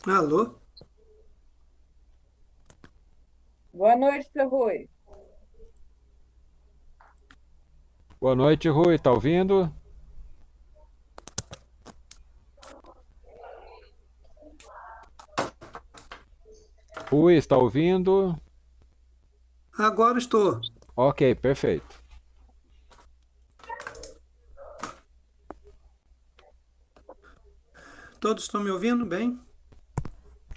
Alô? Boa noite, seu Rui. Boa noite, Rui. Tá ouvindo? Rui, está ouvindo? Agora estou. Ok, perfeito. Todos estão me ouvindo bem?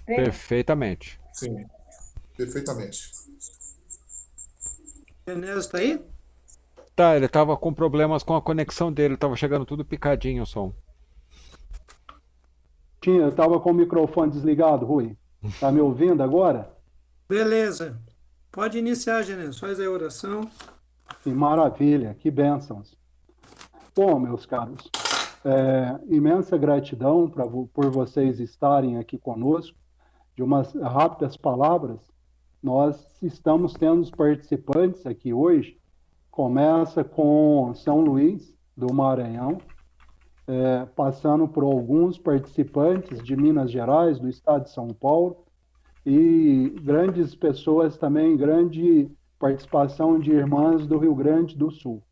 Sim, Perfeitamente. Sim, perfeitamente. Genésio está aí? Tá, ele tava com problemas com a conexão dele, tava chegando tudo picadinho o som. Eu estava com o microfone desligado, Rui. Tá me ouvindo agora? Beleza. Pode iniciar, Genésio. Faz aí a oração. Que maravilha, que bênçãos. Bom, meus caros, imensa gratidão por vocês estarem aqui conosco. De umas rápidas palavras, nós estamos tendo os participantes aqui hoje. Começa com São Luís, do Maranhão, passando por alguns participantes de Minas Gerais, do estado de São Paulo, e grandes pessoas também, grande participação de irmãs do Rio Grande do Sul.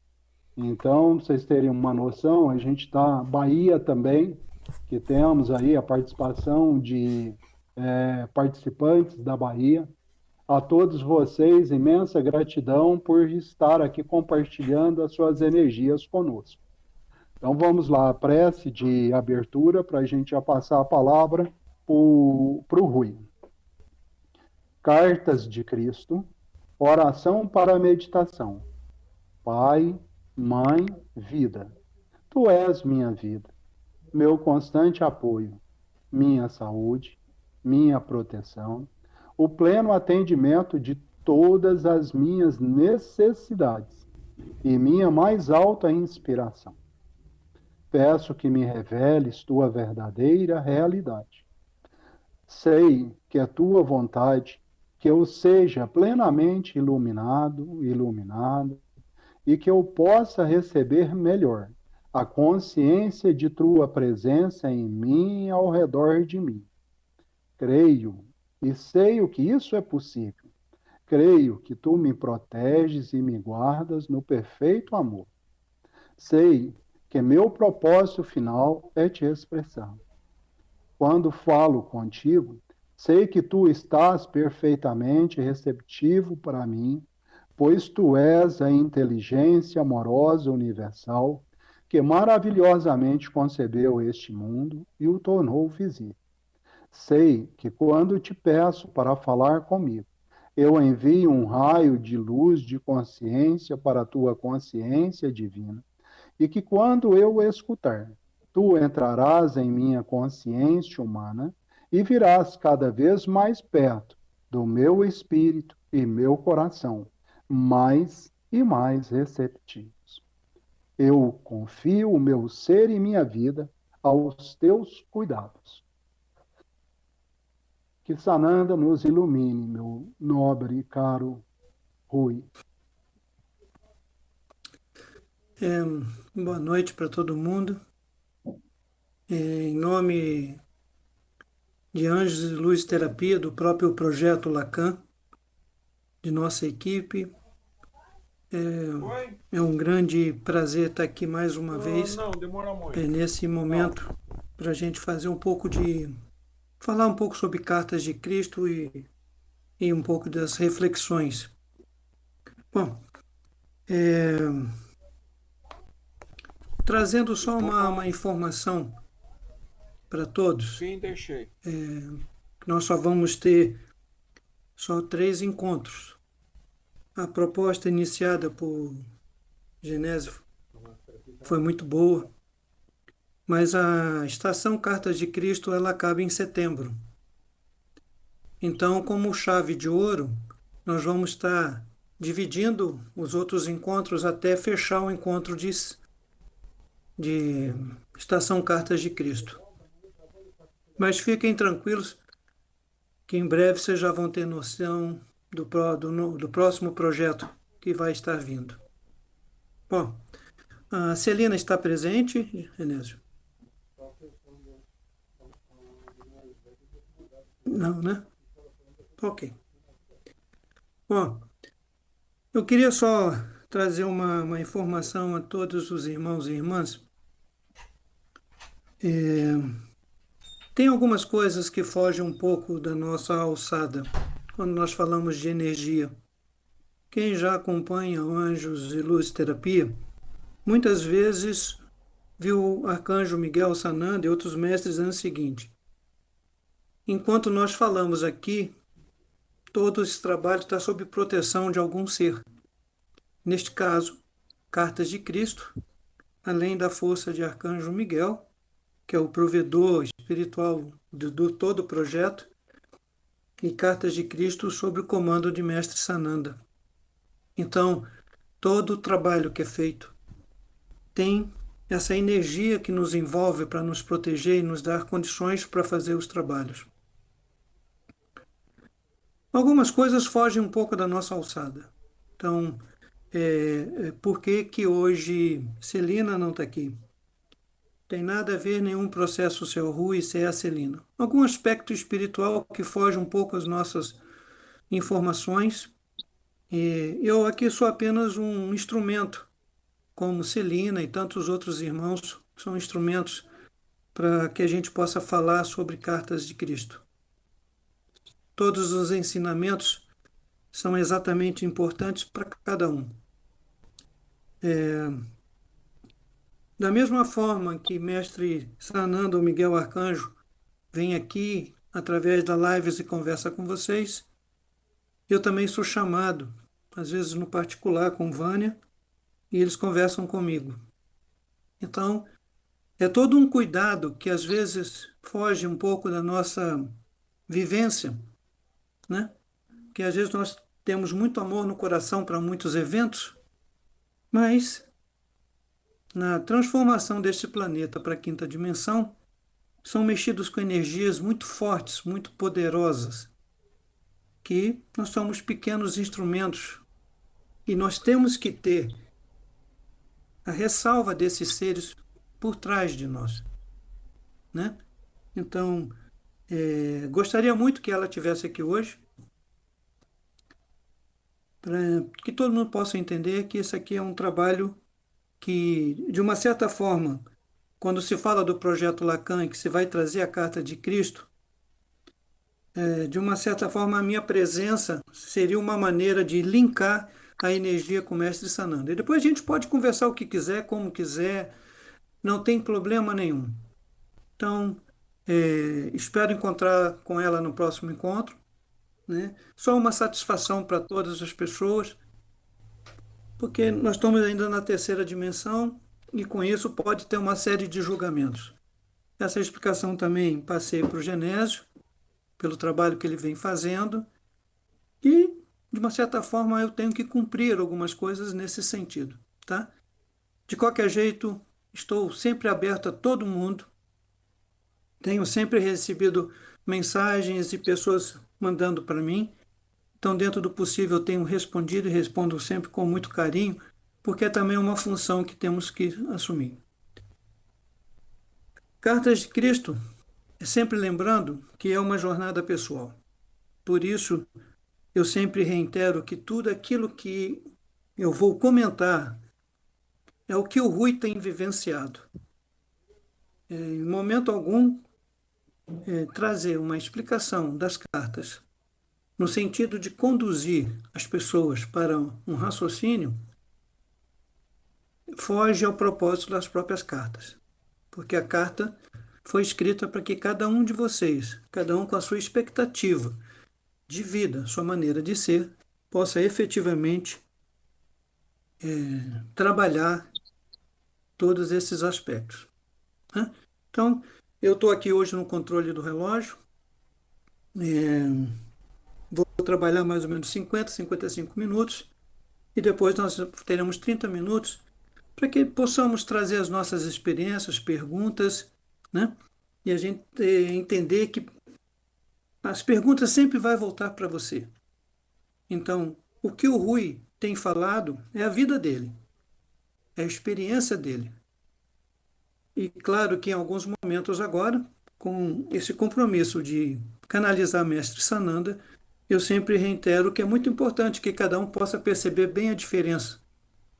Então, pra vocês terem uma noção, a gente está, Bahia também, que temos aí a participação de participantes da Bahia. A todos vocês, imensa gratidão por estar aqui compartilhando as suas energias conosco. Então, vamos lá, a prece de abertura para a gente já passar a palavra para o Rui. Cartas de Cristo, oração para a meditação. Pai, Mãe, vida. Tu és minha vida, meu constante apoio, minha saúde, minha proteção, o pleno atendimento de todas as minhas necessidades e minha mais alta inspiração. Peço que me reveles tua verdadeira realidade. Sei que é tua vontade que eu seja plenamente iluminado, iluminado, e que eu possa receber melhor a consciência de tua presença em mim e ao redor de mim. Creio e sei o que isso é possível. Creio que tu me proteges e me guardas no perfeito amor. Sei que meu propósito final é te expressar. Quando falo contigo, sei que tu estás perfeitamente receptivo para mim, pois tu és a inteligência amorosa universal que maravilhosamente concebeu este mundo e o tornou visível. Sei que quando te peço para falar comigo, eu envio um raio de luz de consciência para a tua consciência divina, e que quando eu escutar, tu entrarás em minha consciência humana e virás cada vez mais perto do meu espírito e meu coração, mais e mais receptivos. Eu confio o meu ser e minha vida aos teus cuidados. Que Sananda nos ilumine, meu nobre e caro Rui. É, boa noite para todo mundo. Em nome de Anjos e Luz Terapia, do próprio Projeto Lacan, de nossa equipe, Oi? é um grande prazer estar aqui mais uma vez, Não, demora muito. nesse Não. momento, para a gente fazer um pouco de. Falar um pouco sobre cartas de Cristo e um pouco das reflexões. Bom, trazendo só Estou uma com. informação para todos, Sim, deixei. nós só vamos ter só 3 encontros. A proposta iniciada por Genésio foi muito boa, mas a estação Cartas de Cristo ela acaba em setembro. Então, como chave de ouro, nós vamos estar dividindo os outros encontros até fechar o encontro de Estação Cartas de Cristo. Mas fiquem tranquilos que em breve vocês já vão ter noção do próximo projeto que vai estar vindo. Bom, a Celina está presente, Genésio? Não, né? Ok. Bom, eu queria só trazer uma informação a todos os irmãos e irmãs. Tem algumas coisas que fogem um pouco da nossa alçada quando nós falamos de energia. Quem já acompanha Anjos e Luz Terapia, muitas vezes viu o Arcanjo Miguel Sananda e outros mestres dizendo o seguinte: enquanto nós falamos aqui, todo esse trabalho está sob proteção de algum ser. Neste caso, Cartas de Cristo, além da força de Arcanjo Miguel, que é o provedor espiritual do todo o projeto, e Cartas de Cristo sob o comando de Mestre Sananda. Então, todo o trabalho que é feito tem essa energia que nos envolve para nos proteger e nos dar condições para fazer os trabalhos. Algumas coisas fogem um pouco da nossa alçada. Então, por que que hoje Celina não está aqui? Tem nada a ver nenhum processo seu Rui ser a Celina. Algum aspecto espiritual que foge um pouco às nossas informações. Eu aqui sou apenas um instrumento, como Celina e tantos outros irmãos, são instrumentos para que a gente possa falar sobre Cartas de Cristo. Todos os ensinamentos são exatamente importantes para cada um. Da mesma forma que Mestre Sananda ou Miguel Arcanjo vem aqui através da lives e conversa com vocês, eu também sou chamado, às vezes no particular com Vânia, e eles conversam comigo. Então, é todo um cuidado que às vezes foge um pouco da nossa vivência, né? Que às vezes nós temos muito amor no coração para muitos eventos, mas na transformação deste planeta para a quinta dimensão, são mexidos com energias muito fortes, muito poderosas, que nós somos pequenos instrumentos e nós temos que ter a ressalva desses seres por trás de nós, né? Então, gostaria muito que ela estivesse aqui hoje, para que todo mundo possa entender que esse aqui é um trabalho que, de uma certa forma, quando se fala do projeto Lacan, que se vai trazer a Carta de Cristo, de uma certa forma, a minha presença seria uma maneira de linkar a energia com o Mestre Sananda. E depois a gente pode conversar o que quiser, como quiser, não tem problema nenhum. Então, espero encontrar com ela no próximo encontro, né? Só uma satisfação para todas as pessoas, porque nós estamos ainda na terceira dimensão e com isso pode ter uma série de julgamentos. Essa explicação também passei para o Genésio, pelo trabalho que ele vem fazendo, e, de uma certa forma, eu tenho que cumprir algumas coisas nesse sentido, tá? De qualquer jeito, estou sempre aberto a todo mundo, tenho sempre recebido mensagens e pessoas mandando para mim, então, dentro do possível, eu tenho respondido e respondo sempre com muito carinho, porque é também uma função que temos que assumir. Cartas de Cristo, sempre lembrando que é uma jornada pessoal. Por isso, eu sempre reitero que tudo aquilo que eu vou comentar é o que o Rui tem vivenciado. Em momento algum, trazer uma explicação das cartas no sentido de conduzir as pessoas para um raciocínio foge ao propósito das próprias cartas. Porque a carta foi escrita para que cada um de vocês, cada um com a sua expectativa de vida, sua maneira de ser, possa efetivamente trabalhar todos esses aspectos, né? Então, eu estou aqui hoje no controle do relógio, vou trabalhar mais ou menos 50, 55 minutos, e depois nós teremos 30 minutos para que possamos trazer as nossas experiências, perguntas, né? E a gente entender que as perguntas sempre vão voltar para você. Então, o que o Rui tem falado é a vida dele, é a experiência dele. E claro que em alguns momentos agora, com esse compromisso de canalizar Mestre Sananda, eu sempre reitero que é muito importante que cada um possa perceber bem a diferença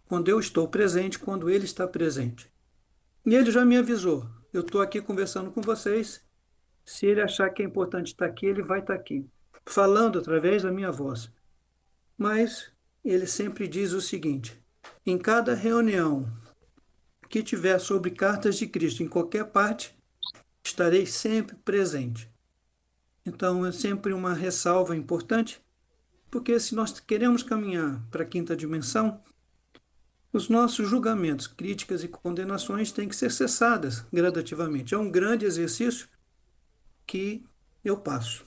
quando eu estou presente, quando ele está presente. E ele já me avisou, eu estou aqui conversando com vocês, se ele achar que é importante estar aqui, ele vai estar aqui, falando através da minha voz. Mas ele sempre diz o seguinte: em cada reunião que tiver sobre cartas de Cristo, em qualquer parte, estarei sempre presente. Então é sempre uma ressalva importante, porque se nós queremos caminhar para a quinta dimensão, os nossos julgamentos, críticas e condenações têm que ser cessadas gradativamente. É um grande exercício que eu passo.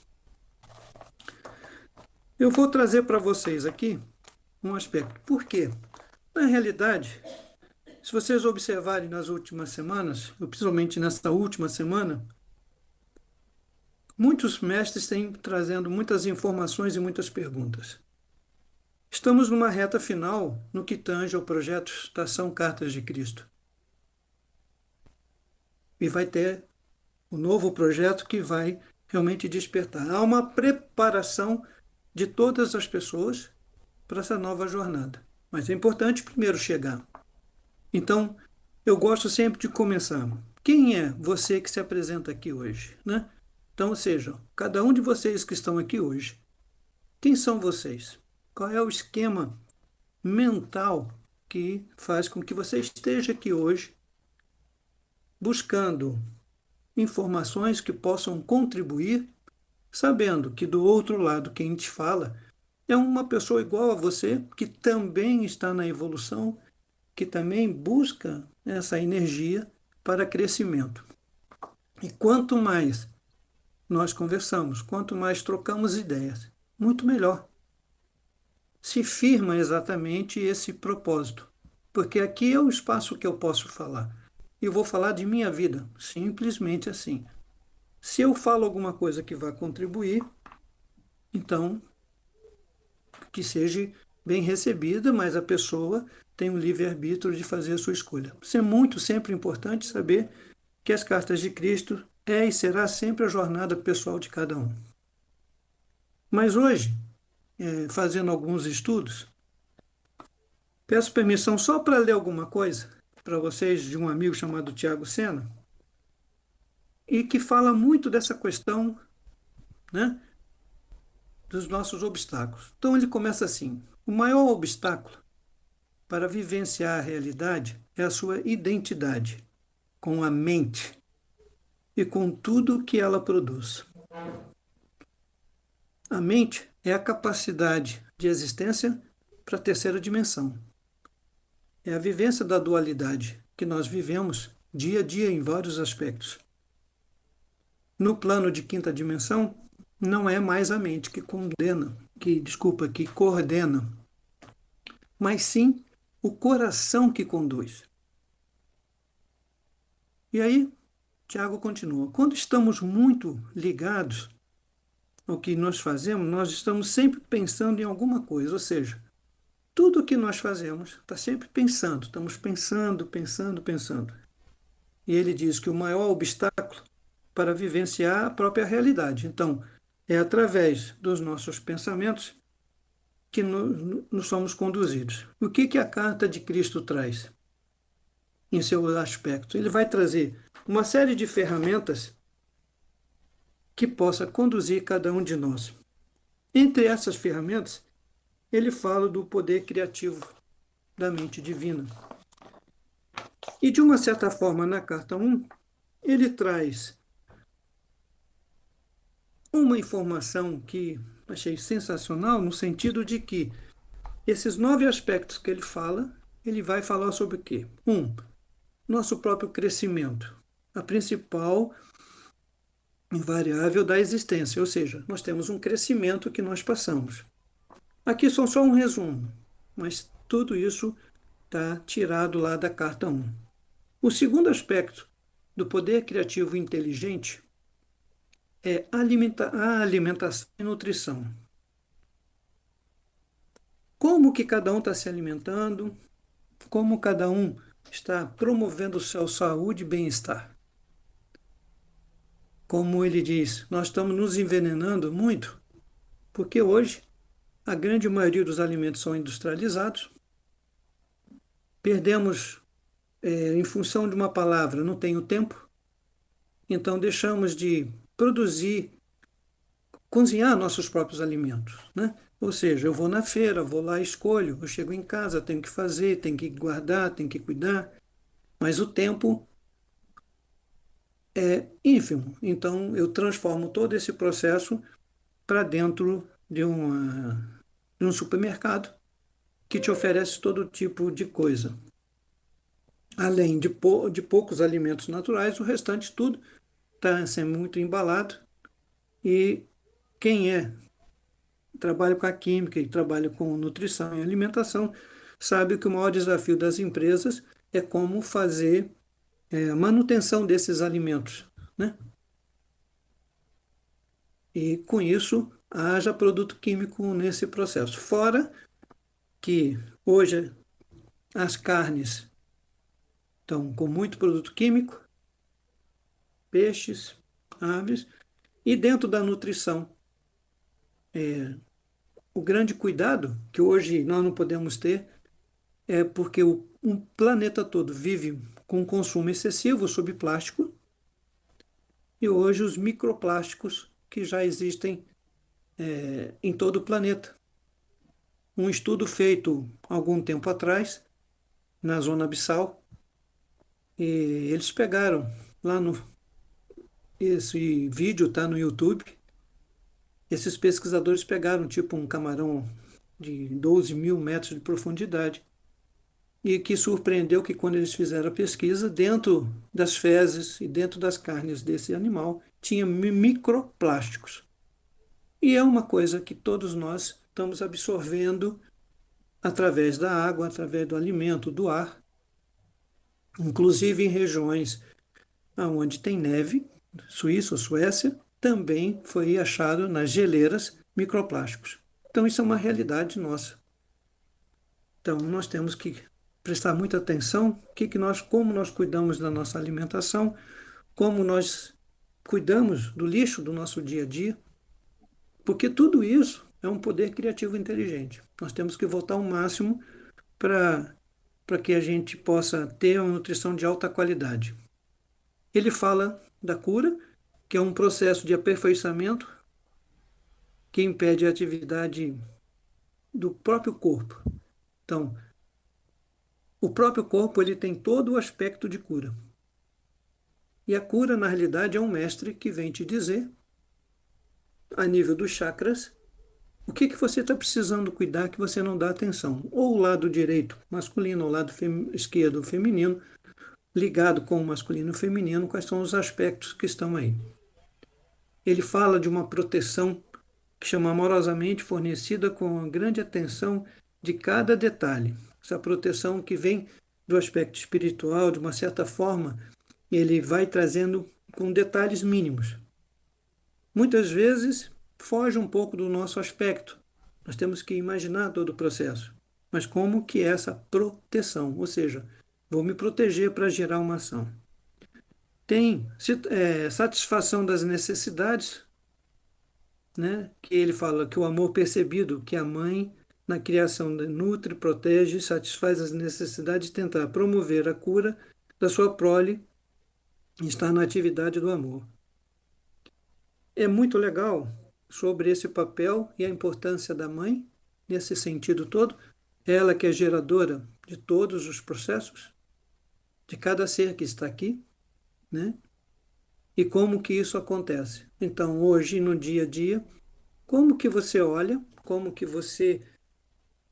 Eu vou trazer para vocês aqui um aspecto. Por quê? Na realidade, se vocês observarem nas últimas semanas, principalmente nesta última semana, muitos mestres têm trazendo muitas informações e muitas perguntas. Estamos numa reta final no que tange ao projeto Estação Cartas de Cristo. E vai ter o novo projeto que vai realmente despertar. Há uma preparação de todas as pessoas para essa nova jornada. Mas é importante primeiro chegar. Então, eu gosto sempre de começar. Quem é você que se apresenta aqui hoje, né? Então, ou seja, cada um de vocês que estão aqui hoje, quem são vocês? Qual é o esquema mental que faz com que você esteja aqui hoje buscando informações que possam contribuir, sabendo que do outro lado quem te fala é uma pessoa igual a você, que também está na evolução, que também busca essa energia para crescimento. E quanto mais nós conversamos, quanto mais trocamos ideias, muito melhor. Se firma exatamente esse propósito, porque aqui é o espaço que eu posso falar. E vou falar de minha vida, simplesmente assim. Se eu falo alguma coisa que vai contribuir, então que seja bem recebida, mas a pessoa tem o livre-arbítrio de fazer a sua escolha. Isso é muito sempre importante saber que as cartas de Cristo é e será sempre a jornada pessoal de cada um. Mas hoje, fazendo alguns estudos, peço permissão só para ler alguma coisa para vocês de um amigo chamado Tiago Sena, e que fala muito dessa questão, né, dos nossos obstáculos. Então ele começa assim: o maior obstáculo para vivenciar a realidade é a sua identidade com a mente e com tudo que ela produz. A mente é a capacidade de existência para a terceira dimensão. É a vivência da dualidade que nós vivemos dia a dia em vários aspectos. No plano de quinta dimensão, não é mais a mente que que coordena, mas sim o coração que conduz. E aí, Tiago continua: quando estamos muito ligados ao que nós fazemos, nós estamos sempre pensando em alguma coisa, ou seja, tudo o que nós fazemos está sempre pensando, estamos pensando, pensando, pensando. E ele diz que o maior obstáculo para vivenciar a própria realidade. Então, é através dos nossos pensamentos que nos somos conduzidos. O que a carta de Cristo traz em seu aspecto? Ele vai trazer uma série de ferramentas que possa conduzir cada um de nós. Entre essas ferramentas, ele fala do poder criativo da mente divina. E, de uma certa forma, na carta 1, ele traz uma informação que achei sensacional, no sentido de que esses 9 aspectos que ele fala, ele vai falar sobre o quê? 1. Nosso próprio crescimento. A principal variável da existência, ou seja, nós temos um crescimento que nós passamos. Aqui são só um resumo, mas tudo isso está tirado lá da carta 1. O segundo aspecto do poder criativo inteligente é a alimentação e nutrição. Como que cada um está se alimentando, como cada um está promovendo sua saúde e bem-estar. como ele diz, nós estamos nos envenenando muito, porque hoje a grande maioria dos alimentos são industrializados. Perdemos, em função de uma palavra, não tenho tempo, então deixamos de produzir, cozinhar nossos próprios alimentos, né? Ou seja, eu vou na feira, vou lá, escolho, eu chego em casa, tenho que fazer, tenho que guardar, tenho que cuidar, mas o tempo é ínfimo. Então, eu transformo todo esse processo para dentro de um supermercado que te oferece todo tipo de coisa. Além de poucos alimentos naturais, o restante tudo está sendo muito embalado. E quem trabalha com a química e trabalha com nutrição e alimentação sabe que o maior desafio das empresas é como fazer a manutenção desses alimentos, né? E com isso haja produto químico nesse processo. Fora que hoje as carnes estão com muito produto químico, peixes, aves, e dentro da nutrição, o grande cuidado que hoje nós não podemos ter é porque o planeta todo vive com consumo excessivo sobre plástico e hoje os microplásticos que já existem em todo o planeta. Um estudo feito algum tempo atrás, na zona abissal, e eles pegaram lá no... Esse vídeo está no YouTube. Esses pesquisadores pegaram tipo um camarão de 12 mil metros de profundidade e que surpreendeu que quando eles fizeram a pesquisa, dentro das fezes e dentro das carnes desse animal, tinha microplásticos. E é uma coisa que todos nós estamos absorvendo através da água, através do alimento, do ar, inclusive em regiões onde tem neve, Suíça ou Suécia, também foi achado nas geleiras microplásticos. Então isso é uma realidade nossa. Então nós temos que prestar muita atenção como nós cuidamos da nossa alimentação, como nós cuidamos do lixo do nosso dia a dia, porque tudo isso é um poder criativo inteligente. Nós temos que voltar ao máximo para que a gente possa ter uma nutrição de alta qualidade. Ele fala da cura, que é um processo de aperfeiçoamento que impede a atividade do próprio corpo. Então, o próprio corpo ele tem todo o aspecto de cura. E a cura, na realidade, é um mestre que vem te dizer, a nível dos chakras, o que você está precisando cuidar que você não dá atenção. Ou o lado direito masculino, ou o lado esquerdo feminino, ligado com o masculino e o feminino, quais são os aspectos que estão aí. Ele fala de uma proteção que chama amorosamente fornecida com grande atenção de cada detalhe. Essa proteção que vem do aspecto espiritual, de uma certa forma, ele vai trazendo com detalhes mínimos. Muitas vezes foge um pouco do nosso aspecto. Nós temos que imaginar todo o processo. Mas como que é essa proteção? Ou seja, vou me proteger para gerar uma ação. Tem satisfação das necessidades, né? Que ele fala que o amor percebido, que a mãe na criação nutre, protege, satisfaz as necessidades de tentar promover a cura da sua prole, está na atividade do amor. É muito legal sobre esse papel e a importância da mãe, nesse sentido todo, ela que é geradora de todos os processos, de cada ser que está aqui, né? E como que isso acontece. Então, hoje, no dia a dia, como que você olha, como que você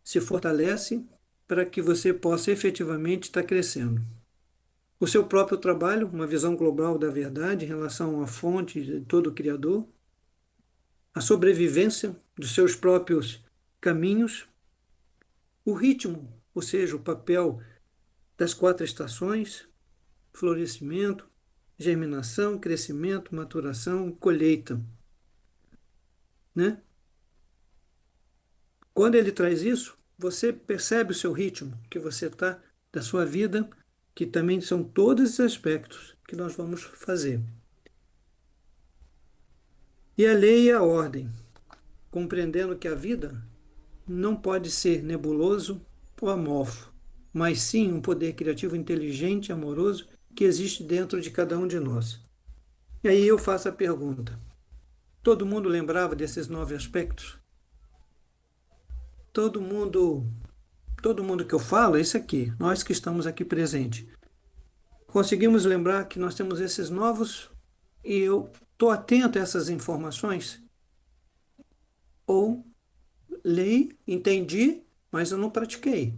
se fortalece para que você possa efetivamente estar crescendo. O seu próprio trabalho, uma visão global da verdade em relação à fonte de todo o Criador, a sobrevivência dos seus próprios caminhos, o ritmo, ou seja, o papel das 4 estações, florescimento, germinação, crescimento, maturação, colheita, né? Quando ele traz isso, você percebe o seu ritmo, que você está, da sua vida, que também são todos esses aspectos que nós vamos fazer. E a lei e a ordem, compreendendo que a vida não pode ser nebuloso ou amorfo, mas sim um poder criativo inteligente e amoroso que existe dentro de cada um de nós. E aí eu faço a pergunta: todo mundo lembrava desses 9 aspectos? Todo mundo, todo mundo que eu falo é isso aqui, nós que estamos aqui presentes. Conseguimos lembrar que nós temos esses novos e eu estou atento a essas informações? Ou leio, entendi, mas eu não pratiquei.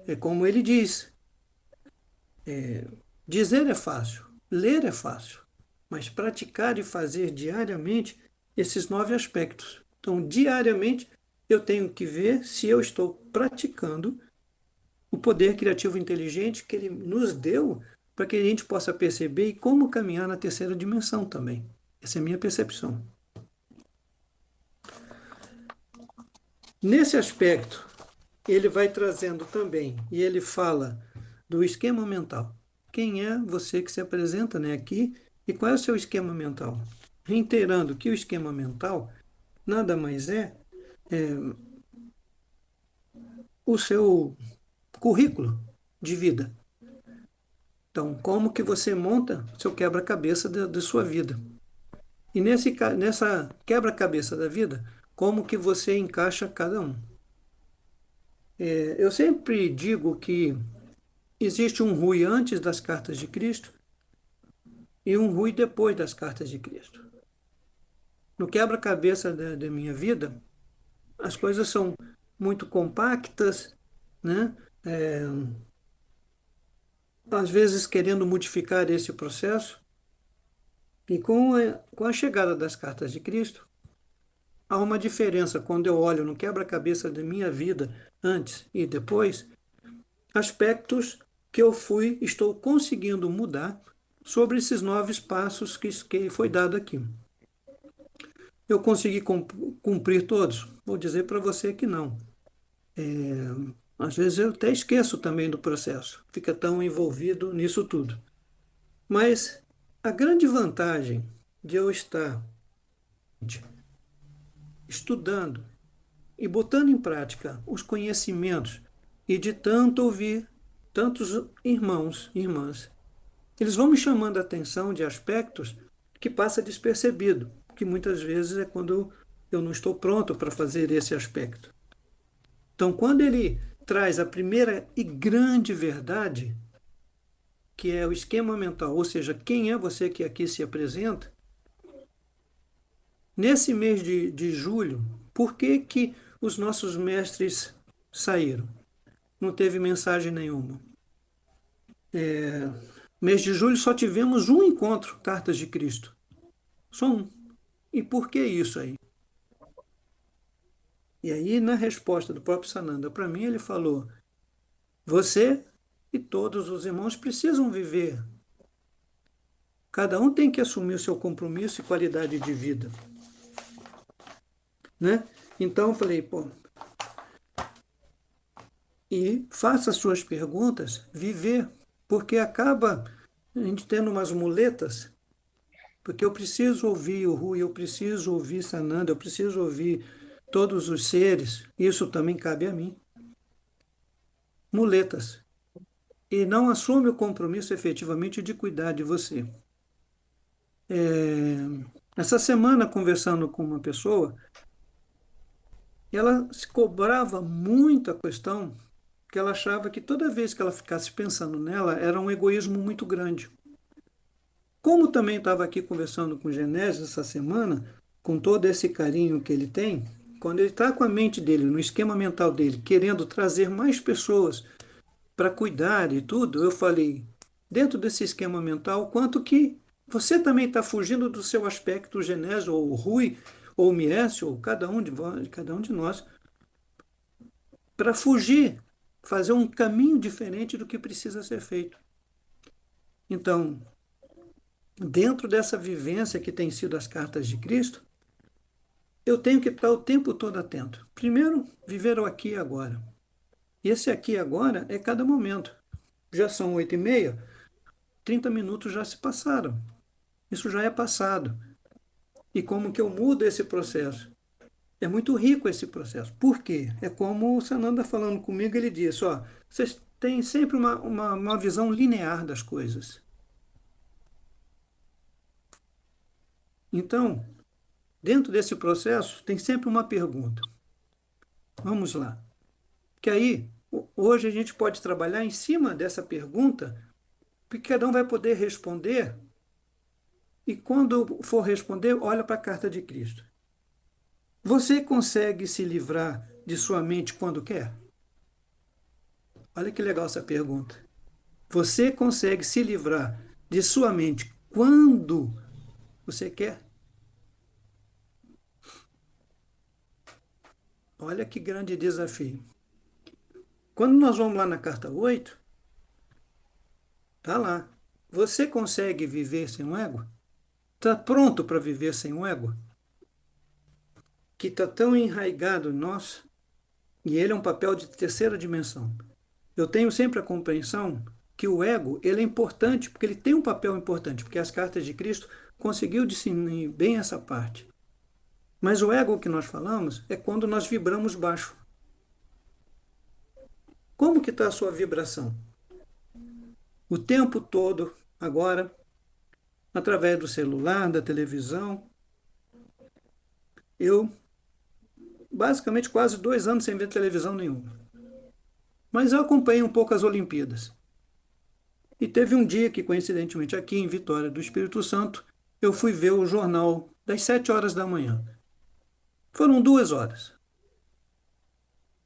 É como ele diz, dizer é fácil, ler é fácil, mas praticar e fazer diariamente esses 9 aspectos. Então, diariamente, eu tenho que ver se eu estou praticando o poder criativo inteligente que ele nos deu para que a gente possa perceber e como caminhar na terceira dimensão também. Essa é a minha percepção. Nesse aspecto, ele vai trazendo também, e ele fala do esquema mental. Quem é você que se apresenta, né, aqui e qual é o seu esquema mental? Reiterando que o esquema mental nada mais é o seu currículo de vida. Então, como que você monta o seu quebra-cabeça da sua vida? E nessa quebra-cabeça da vida, como que você encaixa cada um? Eu sempre digo que existe um Rui antes das cartas de Cristo e um Rui depois das cartas de Cristo. No quebra-cabeça da minha vida, as coisas são muito compactas, né? Às vezes querendo modificar esse processo. E com a chegada das cartas de Cristo, há uma diferença quando eu olho no quebra-cabeça da minha vida, antes e depois, aspectos que estou conseguindo mudar sobre esses 9 passos que foi dado aqui. Eu consegui cumprir todos? Vou dizer para você que não. Às vezes eu até esqueço também do processo, fica tão envolvido nisso tudo. Mas a grande vantagem de eu estar estudando e botando em prática os conhecimentos e de tanto ouvir tantos irmãos e irmãs, eles vão me chamando a atenção de aspectos que passa despercebido, que muitas vezes é quando eu não estou pronto para fazer esse aspecto. Então, quando ele traz a primeira e grande verdade, que é o esquema mental, ou seja, quem é você que aqui se apresenta, nesse mês de julho, por que os nossos mestres saíram? Não teve mensagem nenhuma. Mês de julho só tivemos um encontro, Cartas de Cristo. Só um. E por que isso aí? E aí, na resposta do próprio Sananda para mim, ele falou: você e todos os irmãos precisam viver. Cada um tem que assumir o seu compromisso e qualidade de vida. Né? Então eu falei, e faça as suas perguntas, viver, porque acaba a gente tendo umas muletas, porque eu preciso ouvir o Rui, eu preciso ouvir Sananda, eu preciso ouvir todos os seres, isso também cabe a mim. Muletas. E não assume o compromisso efetivamente de cuidar de você. Essa semana, conversando com uma pessoa, ela se cobrava muito a questão que ela achava que toda vez que ela ficasse pensando nela, era um egoísmo muito grande. Como também estava aqui conversando com o Genésio essa semana, com todo esse carinho que ele tem, quando ele está com a mente dele, no esquema mental dele, querendo trazer mais pessoas para cuidar e tudo, eu falei, dentro desse esquema mental, quanto que você também está fugindo do seu aspecto Genésio, ou Rui, ou Miécio, ou cada um de nós, para fugir, fazer um caminho diferente do que precisa ser feito. Então, dentro dessa vivência que tem sido as cartas de Cristo, eu tenho que estar o tempo todo atento. Primeiro, viver o aqui e agora. E esse aqui e agora é cada momento. Já são 8h30, 30 minutos já se passaram. Isso já é passado. e como que eu mudo esse processo. É muito rico esse processo. Por quê? É como o Sananda falando comigo, ele disse, ó, vocês têm sempre uma visão linear das coisas. Então, dentro desse processo, tem sempre uma pergunta. Vamos lá. Que aí, hoje a gente pode trabalhar em cima dessa pergunta, porque cada um vai poder responder, e quando for responder, olha para a carta de Cristo. Você consegue se livrar de sua mente quando quer? Olha que legal essa pergunta. Você consegue se livrar de sua mente quando você quer? Olha que grande desafio. Quando nós vamos lá na carta 8, tá lá. Você consegue viver sem um ego? Está pronto para viver sem um ego? Que está tão enraizado em nós, e ele é um papel de terceira dimensão. Eu tenho sempre a compreensão que o ego ele é importante, porque ele tem um papel importante, porque as cartas de Cristo conseguiu discernir bem essa parte. Mas o ego que nós falamos é quando nós vibramos baixo. Como que está a sua vibração? O tempo todo, agora, através do celular, da televisão, eu, basicamente, quase 2 anos sem ver televisão nenhuma. Mas eu acompanhei um pouco as Olimpíadas. E teve um dia que, coincidentemente, aqui em Vitória do Espírito Santo, eu fui ver o jornal das 7 horas da manhã. Foram 2 horas.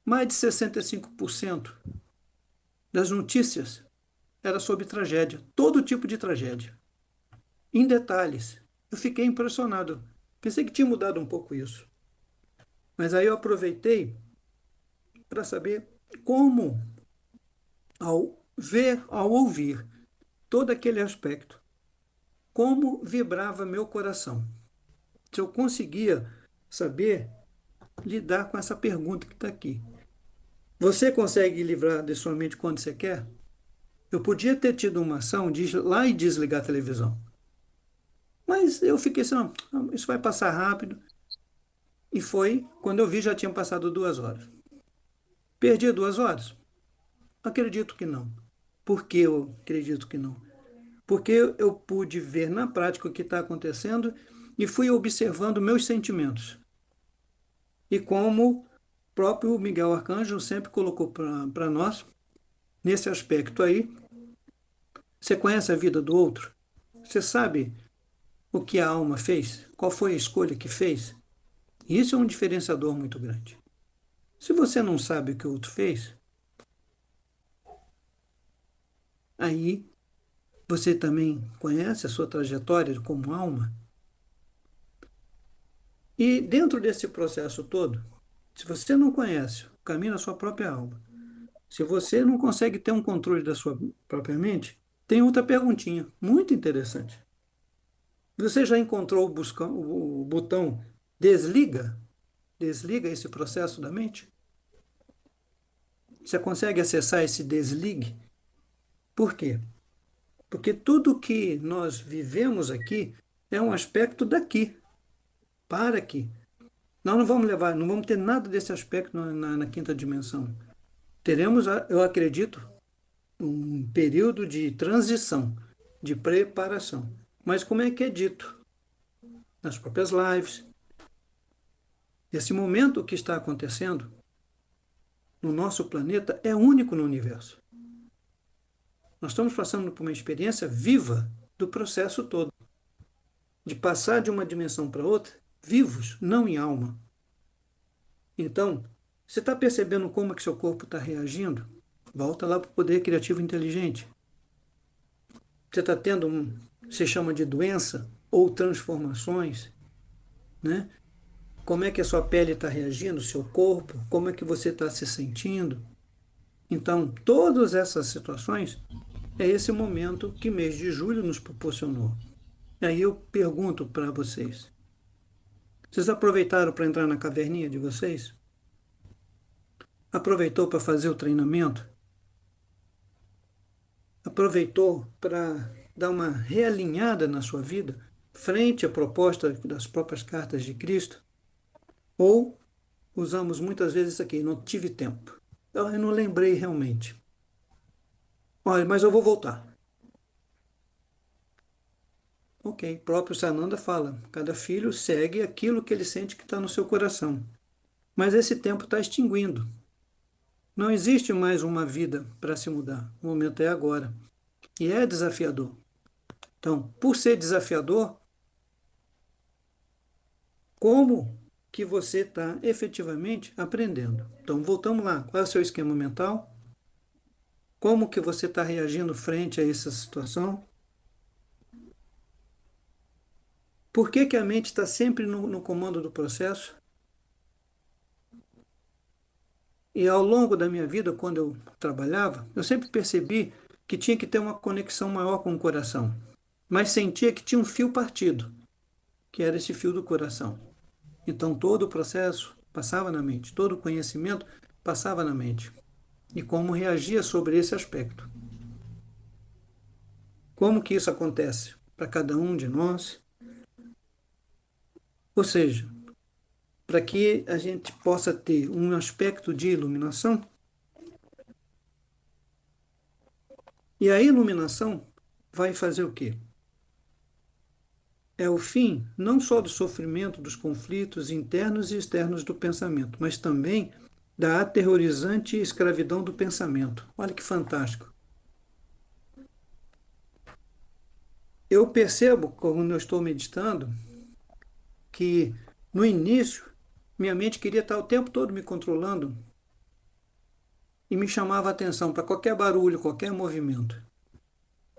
Mais de 65% das notícias era sobre tragédia, todo tipo de tragédia. Em detalhes, eu fiquei impressionado. Pensei que tinha mudado um pouco isso. Mas aí eu aproveitei para saber como, ao ver, ao ouvir todo aquele aspecto, como vibrava meu coração. Se eu conseguia saber lidar com essa pergunta que está aqui. Você consegue livrar de sua mente quando você quer? Eu podia ter tido uma ação de ir lá e desligar a televisão. Mas eu fiquei assim, não, isso vai passar rápido. E foi, quando eu vi, já tinham passado 2 horas. Perdi 2 horas? Acredito que não. Por que eu acredito que não? Porque eu pude ver na prática o que está acontecendo e fui observando meus sentimentos. E como o próprio Miguel Arcanjo sempre colocou para nós, nesse aspecto aí, você conhece a vida do outro? Você sabe o que a alma fez? Qual foi a escolha que fez? Isso é um diferenciador muito grande. Se você não sabe o que o outro fez, aí você também conhece a sua trajetória como alma. E dentro desse processo todo, se você não conhece o caminho da sua própria alma, se você não consegue ter um controle da sua própria mente, tem outra perguntinha muito interessante. Você já encontrou o botão desliga? Desliga esse processo da mente? Você consegue acessar esse desligue? Por quê? Porque tudo que nós vivemos aqui é um aspecto daqui, para aqui. Nós não vamos levar, não vamos ter nada desse aspecto na quinta dimensão. Teremos, eu acredito, um período de transição, de preparação. Mas como é que é dito? Nas próprias lives. Esse momento que está acontecendo no nosso planeta é único no universo. Nós estamos passando por uma experiência viva do processo todo. De passar de uma dimensão para outra, vivos, não em alma. Então, você está percebendo como é que seu corpo está reagindo? Volta lá para o poder criativo inteligente. Você está tendo se chama de doença ou transformações, né? Como é que a sua pele está reagindo, o seu corpo, como é que você está se sentindo. Então, todas essas situações é esse momento que mês de julho nos proporcionou. E aí eu pergunto para vocês, vocês aproveitaram para entrar na caverninha de vocês? Aproveitou para fazer o treinamento? Aproveitou para dar uma realinhada na sua vida? frente à proposta das próprias cartas de Cristo, ou usamos muitas vezes isso aqui, não tive tempo. Eu não lembrei realmente. Olha, mas eu vou voltar. Ok, o próprio Sananda fala, cada filho segue aquilo que ele sente que está no seu coração. Mas esse tempo está extinguindo. Não existe mais uma vida para se mudar. O momento é agora. E é desafiador. Então, por ser desafiador, como que você está efetivamente aprendendo? Então, voltamos lá. Qual é o seu esquema mental? Como que você está reagindo frente a essa situação? Por que que a mente está sempre no comando do processo? E ao longo da minha vida, quando eu trabalhava, eu sempre percebi que tinha que ter uma conexão maior com o coração. Mas sentia que tinha um fio partido, que era esse fio do coração. Então todo o processo passava na mente, todo o conhecimento passava na mente. E como reagia sobre esse aspecto. Como que isso acontece para cada um de nós? Ou seja, para que a gente possa ter um aspecto de iluminação, e a iluminação vai fazer o quê? É o fim não só do sofrimento, dos conflitos internos e externos do pensamento, mas também da aterrorizante escravidão do pensamento. Olha que fantástico. Eu percebo, quando eu estou meditando, que no início minha mente queria estar o tempo todo me controlando e me chamava a atenção para qualquer barulho, qualquer movimento.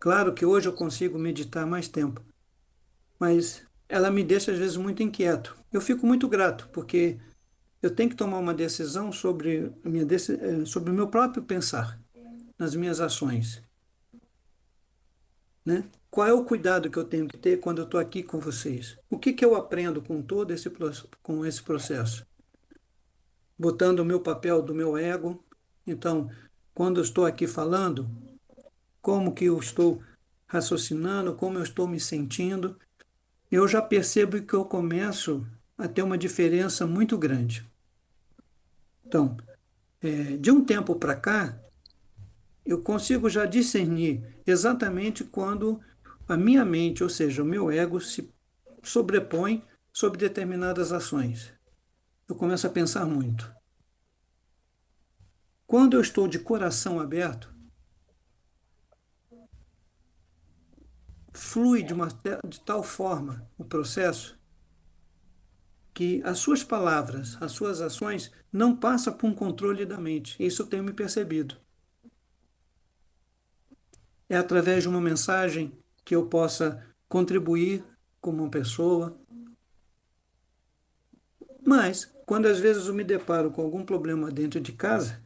Claro que hoje eu consigo meditar mais tempo, mas ela me deixa às vezes muito inquieto. Eu fico muito grato, porque eu tenho que tomar uma decisão sobre sobre o meu próprio pensar, nas minhas ações. Né? Qual é o cuidado que eu tenho que ter quando eu estou aqui com vocês? O que que eu aprendo com todo esse processo? Botando o meu papel do meu ego. Então, quando eu estou aqui falando, como que eu estou raciocinando, como eu estou me sentindo, eu já percebo que eu começo a ter uma diferença muito grande. Então, de um tempo para cá, eu consigo já discernir exatamente quando a minha mente, ou seja, o meu ego, se sobrepõe sobre determinadas ações. Eu começo a pensar muito. Quando eu estou de coração aberto, flui de tal forma o processo que as suas palavras, as suas ações não passam por um controle da mente. Isso eu tenho me percebido. É através de uma mensagem que eu possa contribuir como uma pessoa. Mas, quando às vezes eu me deparo com algum problema dentro de casa,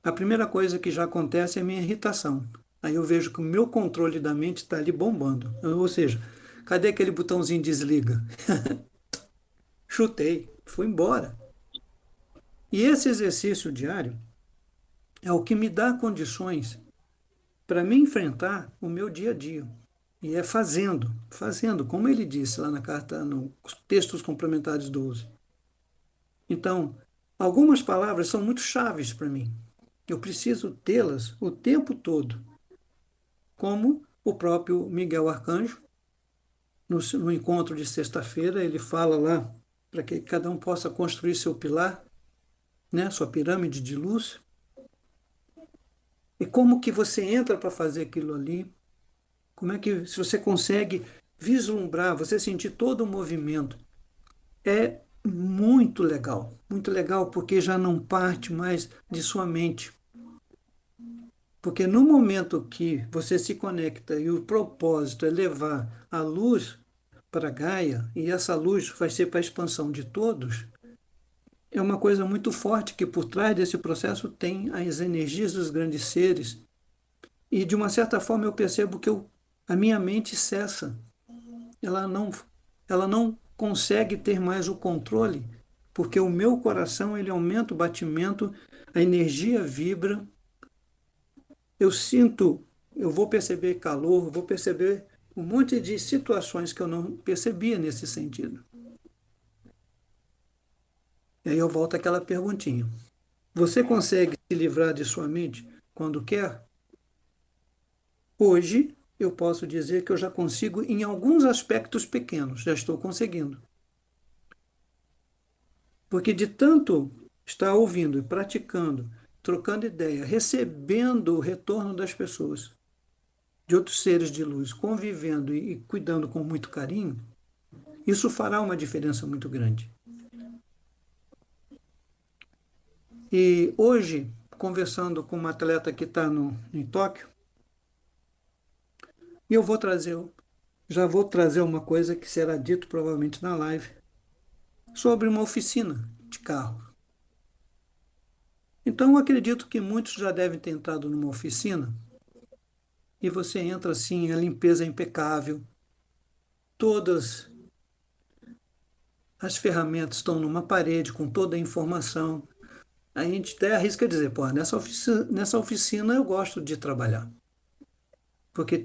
a primeira coisa que já acontece é a minha irritação. Aí eu vejo que o meu controle da mente está ali bombando. Ou seja, cadê aquele botãozinho desliga? Chutei, fui embora. E esse exercício diário é o que me dá condições para me enfrentar o meu dia a dia. E é fazendo, como ele disse lá na carta, nos textos complementares do uso. Então, algumas palavras são muito chaves para mim. Eu preciso tê-las o tempo todo. Como o próprio Miguel Arcanjo, no encontro de sexta-feira, ele fala lá para que cada um possa construir seu pilar, né, sua pirâmide de luz. E como que você entra para fazer aquilo ali? Como é que, se você consegue vislumbrar, você sentir todo o movimento, é muito legal, porque já não parte mais de sua mente. Porque no momento que você se conecta e o propósito é levar a luz para Gaia, e essa luz vai ser para a expansão de todos, é uma coisa muito forte que por trás desse processo tem as energias dos grandes seres. E de uma certa forma eu percebo que a minha mente cessa. Ela não consegue ter mais o controle, porque o meu coração ele aumenta o batimento, a energia vibra, eu sinto, eu vou perceber calor, vou perceber um monte de situações que eu não percebia nesse sentido. E aí eu volto àquela perguntinha. Você consegue se livrar de sua mente quando quer? Hoje, eu posso dizer que eu já consigo em alguns aspectos pequenos, já estou conseguindo. Porque de tanto estar ouvindo e praticando, trocando ideia, recebendo o retorno das pessoas, de outros seres de luz, convivendo e cuidando com muito carinho, isso fará uma diferença muito grande. E hoje, conversando com uma atleta que está em Tóquio, eu já vou trazer uma coisa que será dito provavelmente na live, sobre uma oficina de carro. Então, eu acredito que muitos já devem ter entrado numa oficina e você entra assim, a limpeza é impecável, todas as ferramentas estão numa parede com toda a informação. A gente até arrisca dizer, pô, nessa oficina eu gosto de trabalhar, porque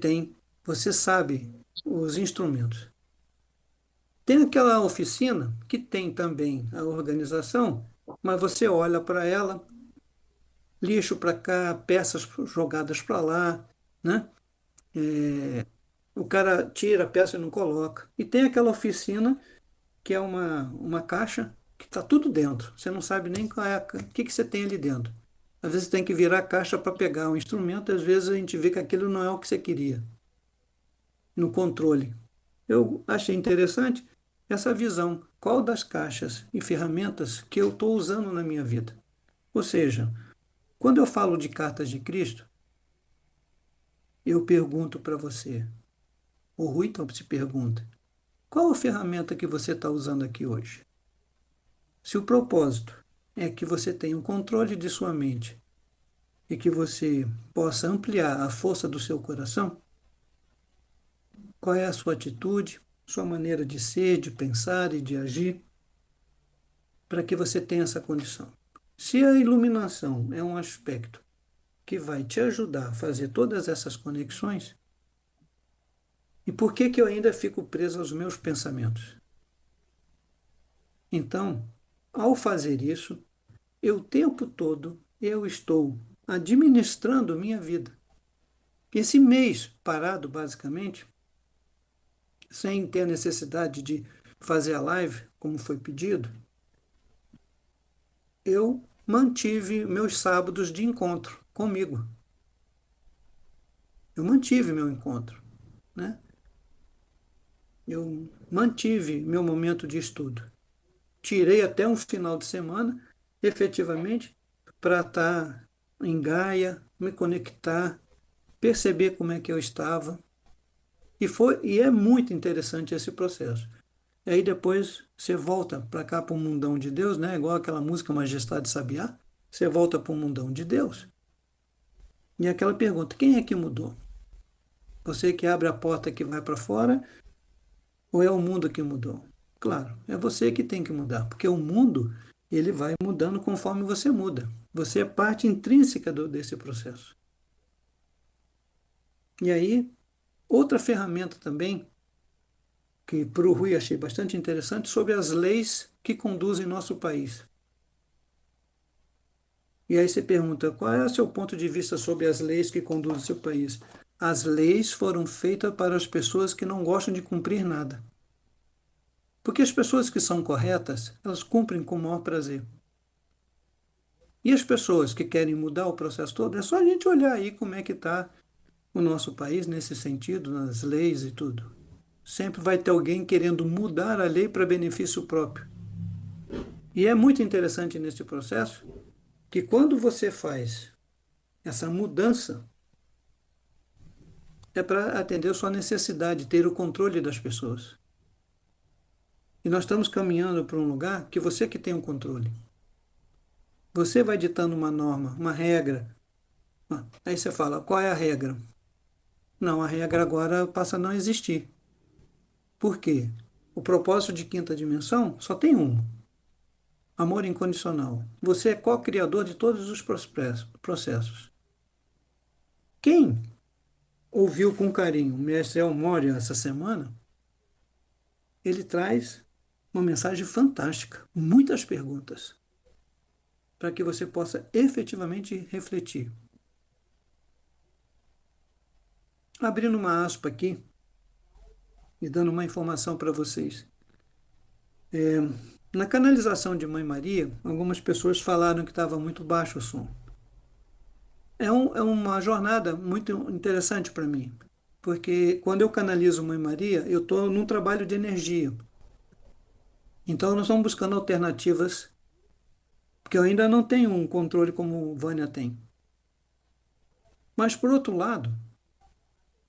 você sabe os instrumentos. Tem aquela oficina que tem também a organização, mas você olha para ela, lixo para cá, peças jogadas para lá, né? O cara tira a peça e não coloca. E tem aquela oficina que é uma caixa que está tudo dentro. Você não sabe nem o que você tem ali dentro. Às vezes tem que virar a caixa para pegar um instrumento, às vezes a gente vê que aquilo não é o que você queria, no controle. Eu achei interessante essa visão. Qual das caixas e ferramentas que eu estou usando na minha vida? Ou seja, quando eu falo de cartas de Cristo, eu pergunto para você, o Rui então se pergunta, qual a ferramenta que você está usando aqui hoje? Se o propósito é que você tenha o controle de sua mente e que você possa ampliar a força do seu coração, qual é a sua atitude, sua maneira de ser, de pensar e de agir, para que você tenha essa condição. Se a iluminação é um aspecto que vai te ajudar a fazer todas essas conexões, e por que eu ainda fico preso aos meus pensamentos? Então, ao fazer isso, o tempo todo eu estou administrando minha vida. Esse mês parado, basicamente, sem ter necessidade de fazer a live, como foi pedido, eu mantive meus sábados de encontro comigo. Eu mantive meu encontro, né? Eu mantive meu momento de estudo. Tirei até um final de semana, efetivamente, para estar em Gaia, me conectar, perceber como é que eu estava. E é muito interessante esse processo. E aí depois você volta para cá, para o mundão de Deus, né? Igual aquela música Majestade Sabiá. Você volta para o mundão de Deus. E aquela pergunta, quem é que mudou? Você que abre a porta que vai para fora ou é o mundo que mudou? Claro, é você que tem que mudar, porque o mundo ele vai mudando conforme você muda. Você é parte intrínseca desse processo. E aí, outra ferramenta também, que para o Rui achei bastante interessante, sobre as leis que conduzem nosso país. E aí você pergunta, qual é o seu ponto de vista sobre as leis que conduzem o seu país? As leis foram feitas para as pessoas que não gostam de cumprir nada. Porque as pessoas que são corretas, elas cumprem com o maior prazer. E as pessoas que querem mudar o processo todo, é só a gente olhar aí como é que está o nosso país nesse sentido, nas leis e tudo. Sempre vai ter alguém querendo mudar a lei para benefício próprio. E é muito interessante nesse processo que quando você faz essa mudança, é para atender a sua necessidade, ter o controle das pessoas. E nós estamos caminhando para um lugar que você que tem o controle. Você vai ditando uma norma, uma regra. Aí você fala, qual é a regra? Não, a regra agora passa a não existir. Por quê? O propósito de quinta dimensão só tem um. Amor incondicional. Você é co-criador de todos os processos. Quem ouviu com carinho o mestre El Moria essa semana, ele traz uma mensagem fantástica, muitas perguntas, para que você possa efetivamente refletir. Abrindo uma aspa aqui e dando uma informação para vocês. Na canalização de Mãe Maria, algumas pessoas falaram que estava muito baixo o som. É uma jornada muito interessante para mim, porque quando eu canalizo Mãe Maria, eu estou num trabalho de energia. Então, nós estamos buscando alternativas, porque eu ainda não tenho um controle como Vânia tem. Mas, por outro lado,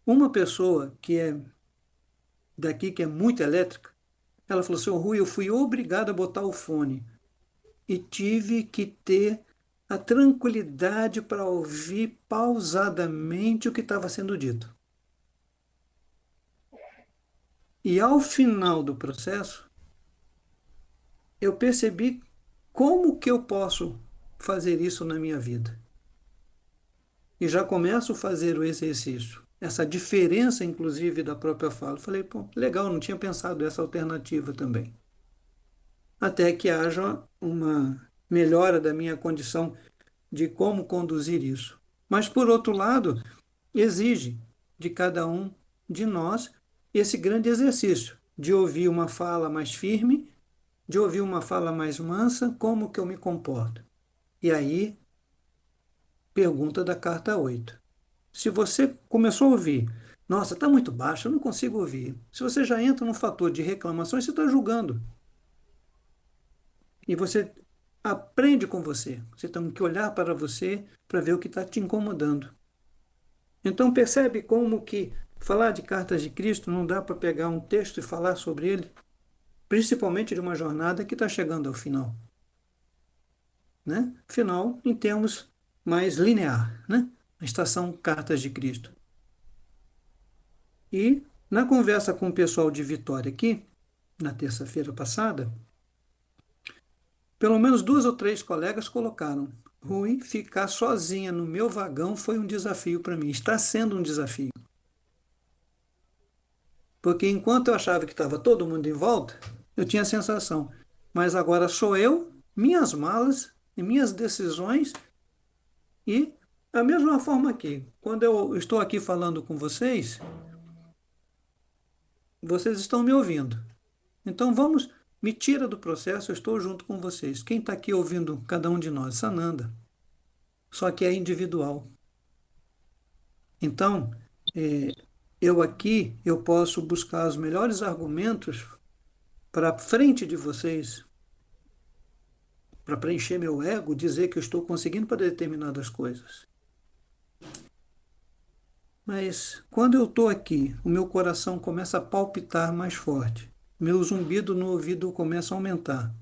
uma pessoa que é daqui, que é muito elétrica, ela falou assim: "Ô, Rui, eu fui obrigado a botar o fone e tive que ter a tranquilidade para ouvir pausadamente o que estava sendo dito. E ao final do processo, eu percebi como que eu posso fazer isso na minha vida. E já começo a fazer o exercício. Essa diferença, inclusive, da própria fala. Falei, pô, legal, não tinha pensado essa alternativa também. Até que haja uma melhora da minha condição de como conduzir isso. Mas, por outro lado, exige de cada um de nós esse grande exercício de ouvir uma fala mais firme, de ouvir uma fala mais mansa, como que eu me comporto. E aí, pergunta da carta 8. Se você começou a ouvir, nossa, está muito baixo, eu não consigo ouvir. Se você já entra no fator de reclamações, você está julgando. E você aprende com você. Você tem que olhar para você para ver o que está te incomodando. Então percebe como que falar de cartas de Cristo não dá para pegar um texto e falar sobre ele, principalmente de uma jornada que está chegando ao final. Né? Final em termos mais linear, né? A estação Cartas de Cristo. E na conversa com o pessoal de Vitória aqui, na terça-feira passada, pelo menos 2 ou 3 colegas colocaram: Rui, ficar sozinha no meu vagão foi um desafio para mim. Está sendo um desafio. Porque enquanto eu achava que estava todo mundo em volta, eu tinha a sensação. Mas agora sou eu, minhas malas e minhas decisões. E da mesma forma aqui, quando eu estou aqui falando com vocês, vocês estão me ouvindo. Então vamos, me tira do processo, eu estou junto com vocês. Quem está aqui ouvindo cada um de nós? Sananda. Só que é individual. Então, eu aqui, eu posso buscar os melhores argumentos para frente de vocês, para preencher meu ego, dizer que eu estou conseguindo para determinadas coisas. Mas quando eu estou aqui, o meu coração começa a palpitar mais forte. Meu zumbido no ouvido começa a aumentar.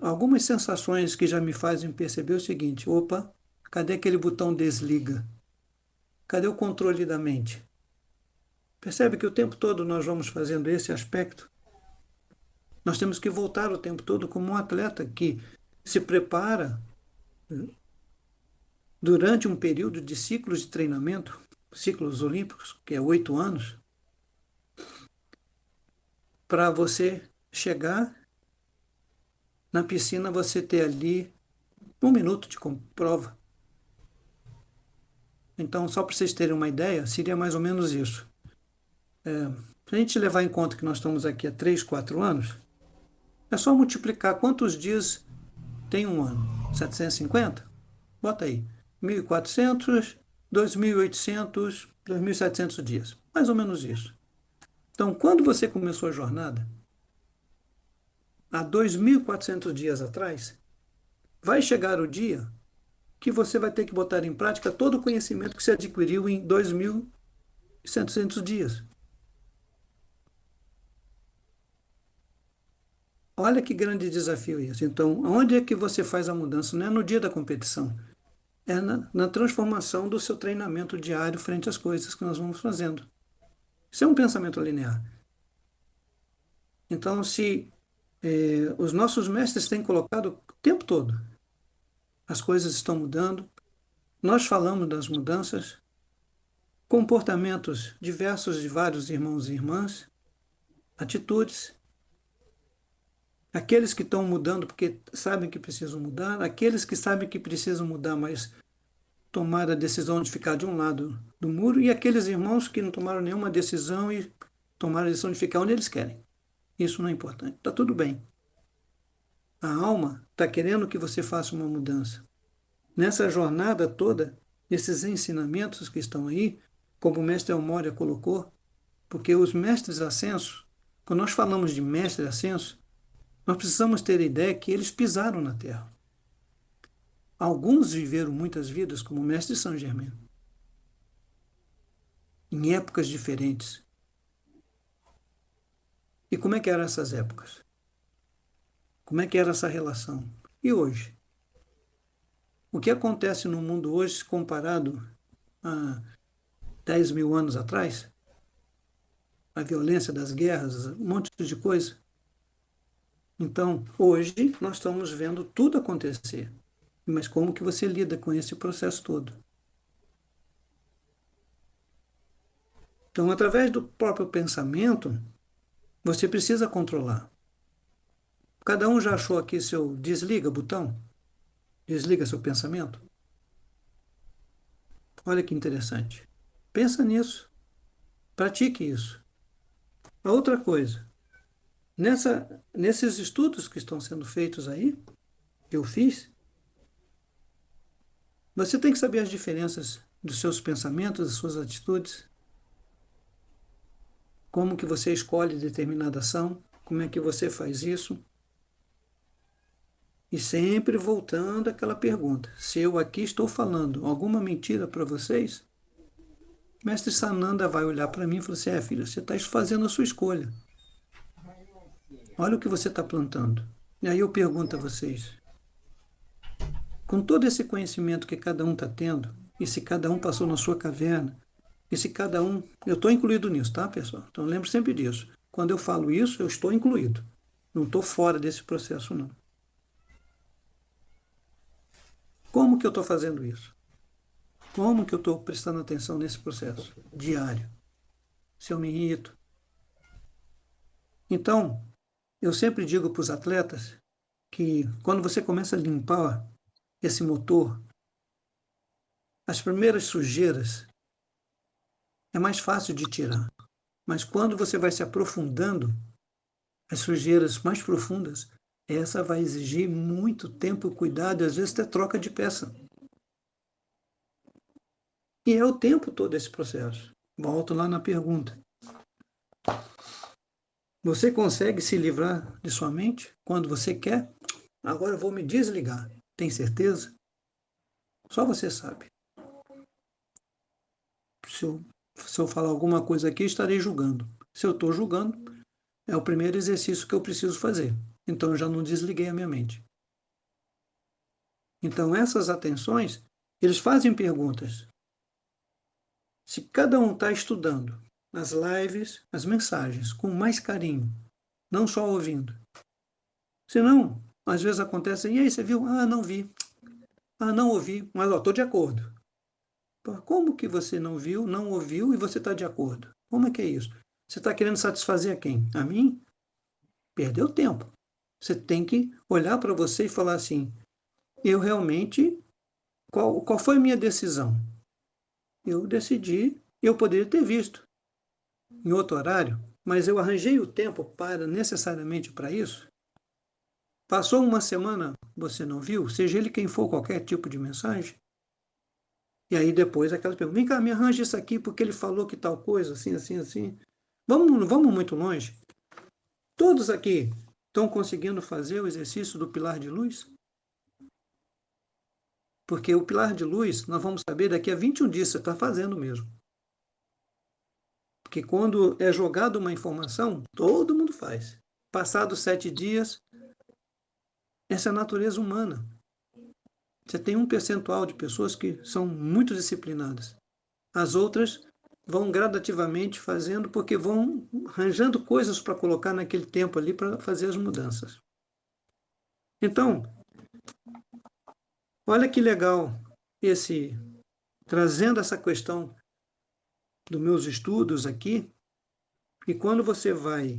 Algumas sensações que já me fazem perceber o seguinte: opa, cadê aquele botão desliga? Cadê o controle da mente? Percebe que o tempo todo nós vamos fazendo esse aspecto? Nós temos que voltar o tempo todo como um atleta que se prepara durante um período de ciclos de treinamento, ciclos olímpicos, que é 8 anos, para você chegar na piscina, você ter ali 1 minuto de prova. Então, só para vocês terem uma ideia, seria mais ou menos isso. Se a gente levar em conta que nós estamos aqui há 3, 4 anos, é só multiplicar quantos dias tem um ano. 750? Bota aí. 1.400, 2.800, 2.700 dias. Mais ou menos isso. Então, quando você começou a jornada, há 2.400 dias atrás, vai chegar o dia que você vai ter que botar em prática todo o conhecimento que você adquiriu em 2.700 dias. Olha que grande desafio isso. Então, onde é que você faz a mudança? Não é no dia da competição. É na transformação do seu treinamento diário frente às coisas que nós vamos fazendo. Isso é um pensamento linear. Então, se os nossos mestres têm colocado o tempo todo, as coisas estão mudando, nós falamos das mudanças, comportamentos diversos de vários irmãos e irmãs, atitudes, aqueles que estão mudando porque sabem que precisam mudar, aqueles que sabem que precisam mudar, mas tomaram a decisão de ficar de um lado do muro, e aqueles irmãos que não tomaram nenhuma decisão e tomaram a decisão de ficar onde eles querem. Isso não é importante. Está tudo bem. A alma está querendo que você faça uma mudança. Nessa jornada toda, esses ensinamentos que estão aí, como o mestre Elmória colocou, porque os mestres ascensos, quando nós falamos de mestre ascenso, nós precisamos ter a ideia que eles pisaram na Terra. Alguns viveram muitas vidas, como o mestre Saint Germain, em épocas diferentes. E como é que eram essas épocas? Como é que era essa relação? E hoje? O que acontece no mundo hoje comparado a 10 mil anos atrás? A violência das guerras, um monte de coisa. Então, hoje, nós estamos vendo tudo acontecer. Mas como que você lida com esse processo todo? Então, através do próprio pensamento, você precisa controlar. Cada um já achou aqui seu desliga botão? Desliga seu pensamento? Olha que interessante. Pensa nisso. Pratique isso. A outra coisa, nesses estudos que estão sendo feitos aí, que eu fiz, você tem que saber as diferenças dos seus pensamentos, das suas atitudes, como que você escolhe determinada ação, como é que você faz isso. E sempre voltando àquela pergunta, se eu aqui estou falando alguma mentira para vocês, mestre Sananda vai olhar para mim e falar assim, filho, você está fazendo a sua escolha. Olha o que você está plantando. E aí eu pergunto a vocês, com todo esse conhecimento que cada um está tendo, e se cada um passou na sua caverna, e se cada um... Eu estou incluído nisso, tá, pessoal? Então lembre sempre disso. Quando eu falo isso, eu estou incluído. Não estou fora desse processo, não. Como que eu estou fazendo isso? Como que eu estou prestando atenção nesse processo diário? Se eu me irrito. Então, eu sempre digo para os atletas que quando você começa a limpar esse motor, as primeiras sujeiras é mais fácil de tirar. Mas quando você vai se aprofundando, as sujeiras mais profundas, essa vai exigir muito tempo e cuidado, e às vezes até troca de peça. E é o tempo todo esse processo. Volto lá na pergunta. Você consegue se livrar de sua mente quando você quer? Agora eu vou me desligar. Tem certeza? Só você sabe. Se eu falar alguma coisa aqui, estarei julgando. Se eu estou julgando, é o primeiro exercício que eu preciso fazer. Então eu já não desliguei a minha mente. Então essas atenções, eles fazem perguntas. Se cada um está estudando as lives, as mensagens, com mais carinho, não só ouvindo. Senão, às vezes acontece, e aí, você viu? Ah, não vi. Ah, não ouvi, mas estou de acordo. Como que você não viu, não ouviu e você está de acordo? Como é que é isso? Você está querendo satisfazer a quem? A mim? Perdeu tempo. Você tem que olhar para você e falar assim, eu realmente, qual foi a minha decisão? Eu decidi, eu poderia ter visto em outro horário, mas eu arranjei o tempo para necessariamente para isso. Passou uma semana, você não viu, seja ele quem for, qualquer tipo de mensagem. E aí depois aquela pergunta, vem cá, me arranja isso aqui porque ele falou que tal coisa, assim, assim, assim. Vamos muito longe. Todos aqui estão conseguindo fazer o exercício do pilar de luz? Porque o pilar de luz, nós vamos saber daqui a 21 dias, você está fazendo mesmo. Porque quando é jogada uma informação, todo mundo faz. Passados 7 dias, essa é a natureza humana. Você tem um percentual de pessoas que são muito disciplinadas. As outras vão gradativamente fazendo porque vão arranjando coisas para colocar naquele tempo ali para fazer as mudanças. Então, olha que legal trazendo essa questão dos meus estudos aqui, e quando você vai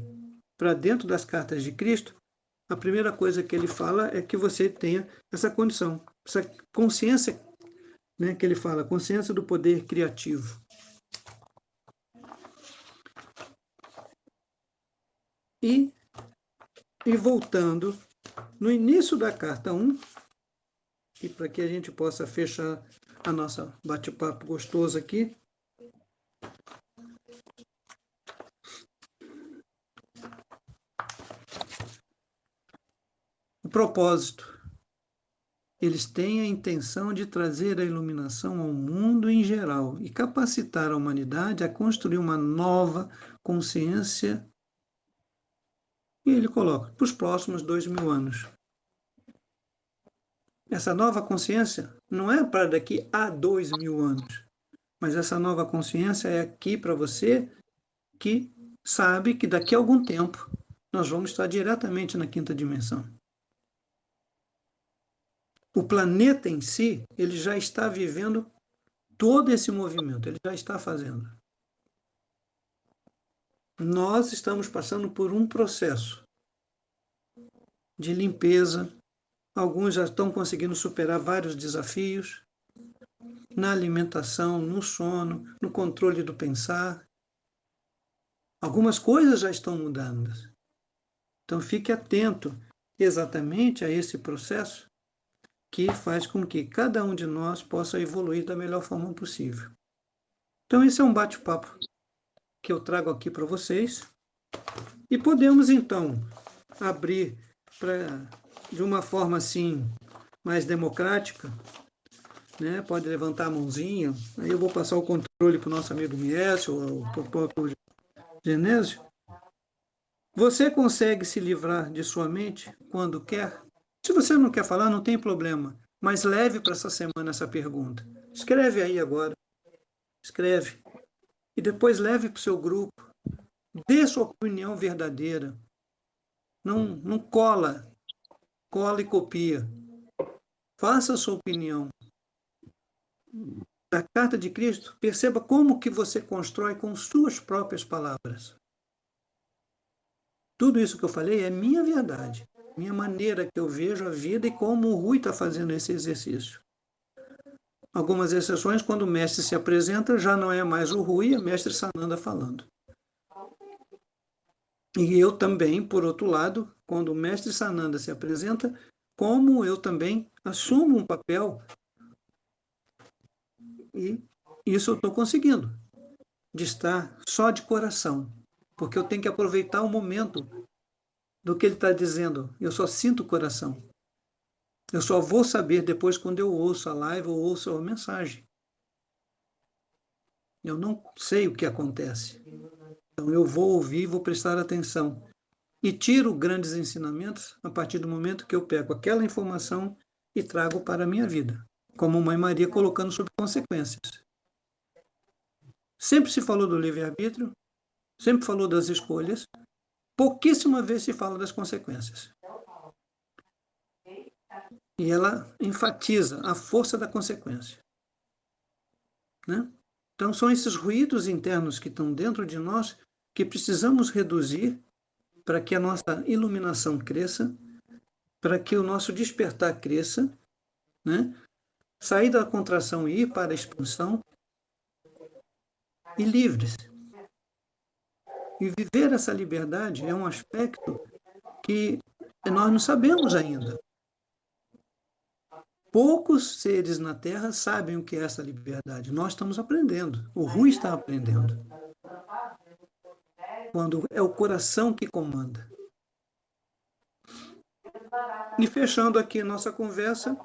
para dentro das cartas de Cristo, a primeira coisa que ele fala é que você tenha essa condição, essa consciência, né, que ele fala, consciência do poder criativo. E voltando, no início da carta 1, e para que a gente possa fechar a nossa bate-papo gostoso aqui, o propósito. Eles têm a intenção de trazer a iluminação ao mundo em geral e capacitar a humanidade a construir uma nova consciência. E ele coloca, para os próximos 2000 anos. Essa nova consciência não é para daqui a 2000 anos, mas essa nova consciência é aqui para você que sabe que daqui a algum tempo nós vamos estar diretamente na quinta dimensão. O planeta em si, ele já está vivendo todo esse movimento, ele já está fazendo. Nós estamos passando por um processo de limpeza. Alguns já estão conseguindo superar vários desafios na alimentação, no sono, no controle do pensar. Algumas coisas já estão mudando. Então fique atento exatamente a esse processo que faz com que cada um de nós possa evoluir da melhor forma possível. Então esse é um bate-papo que eu trago aqui para vocês. E podemos então abrir de uma forma assim mais democrática, né? Pode levantar a mãozinha, aí eu vou passar o controle para o nosso amigo Miécio ou para o próprio Genésio. Você consegue se livrar de sua mente quando quer? Se você não quer falar, não tem problema, mas leve para essa semana essa pergunta. Escreve aí agora, escreve, e depois leve para o seu grupo, dê sua opinião verdadeira, não cola e copia, faça a sua opinião. Da carta de Cristo, perceba como que você constrói com suas próprias palavras. Tudo isso que eu falei é minha verdade, minha maneira que eu vejo a vida e como o Rui está fazendo esse exercício. Algumas exceções, quando o mestre se apresenta, já não é mais o Rui, é o mestre Sananda falando. E eu também, por outro lado, quando o mestre Sananda se apresenta, como eu também assumo um papel, e isso eu estou conseguindo, de estar só de coração, porque eu tenho que aproveitar o momento do que ele está dizendo. Eu só sinto o coração. Eu só vou saber depois quando eu ouço a live ou ouço a mensagem. Eu não sei o que acontece. Então eu vou ouvir, vou prestar atenção. E tiro grandes ensinamentos a partir do momento que eu pego aquela informação e trago para a minha vida. Como Mãe Maria colocando sob consequências. Sempre se falou do livre-arbítrio, sempre falou das escolhas, pouquíssima vez se fala das consequências. E ela enfatiza a força da consequência. Né? Então são esses ruídos internos que estão dentro de nós que precisamos reduzir para que a nossa iluminação cresça, para que o nosso despertar cresça, né? Sair da contração e ir para a expansão, e livres. E viver essa liberdade é um aspecto que nós não sabemos ainda. Poucos seres na Terra sabem o que é essa liberdade. Nós estamos aprendendo. O Rui está aprendendo. Quando é o coração que comanda. E fechando aqui a nossa conversa,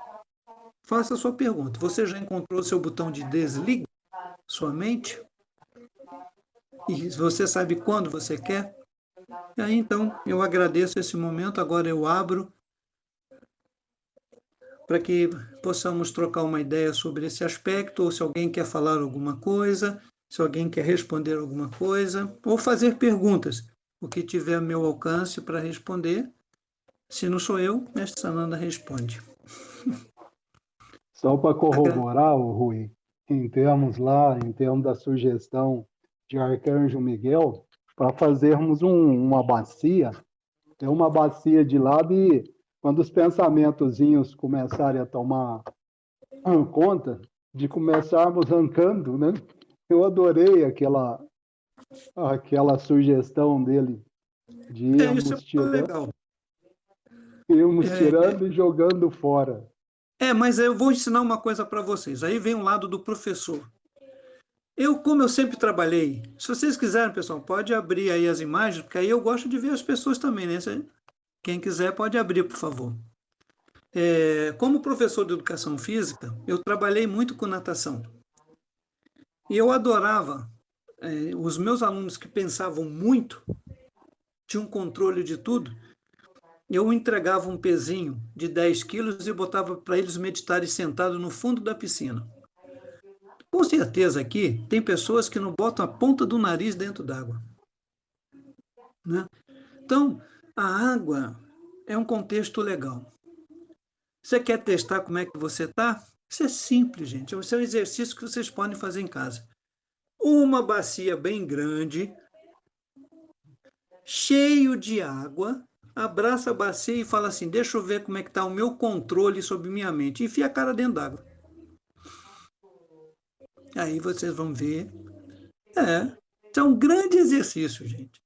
faça a sua pergunta. Você já encontrou o seu botão de desliga sua mente? E você sabe quando você quer? E aí, então, eu agradeço esse momento. Agora eu abro para que possamos trocar uma ideia sobre esse aspecto, ou se alguém quer falar alguma coisa, se alguém quer responder alguma coisa, ou fazer perguntas, o que tiver a meu alcance para responder. Se não sou eu, mestre Sananda responde. Só para corroborar, o Rui, em termos da sugestão de Arcanjo Miguel, para fazermos uma bacia, ter uma bacia de lado e quando os pensamentozinhos começarem a tomar conta, de começarmos arrancando, né? Eu adorei aquela sugestão dele de Isso é legal. irmos tirando e jogando fora. Mas eu vou ensinar uma coisa para vocês. Aí vem o lado do professor. Como eu sempre trabalhei, se vocês quiserem, pessoal, pode abrir aí as imagens, porque aí eu gosto de ver as pessoas também, né? Quem quiser pode abrir, por favor. Como professor de educação física, eu trabalhei muito com natação. E eu adorava os meus alunos que pensavam muito, tinham controle de tudo, eu entregava um pezinho de 10 quilos e botava para eles meditarem sentados no fundo da piscina. Com certeza aqui tem pessoas que não botam a ponta do nariz dentro d'água, né? Então, a água é um contexto legal. Você quer testar como é que você está? Isso é simples, gente. Isso é um exercício que vocês podem fazer em casa. Uma bacia bem grande, cheio de água, abraça a bacia e fala assim, deixa eu ver como é que está o meu controle sobre minha mente. Enfia a cara dentro d'água. Aí vocês vão ver. Isso é um grande exercício, gente.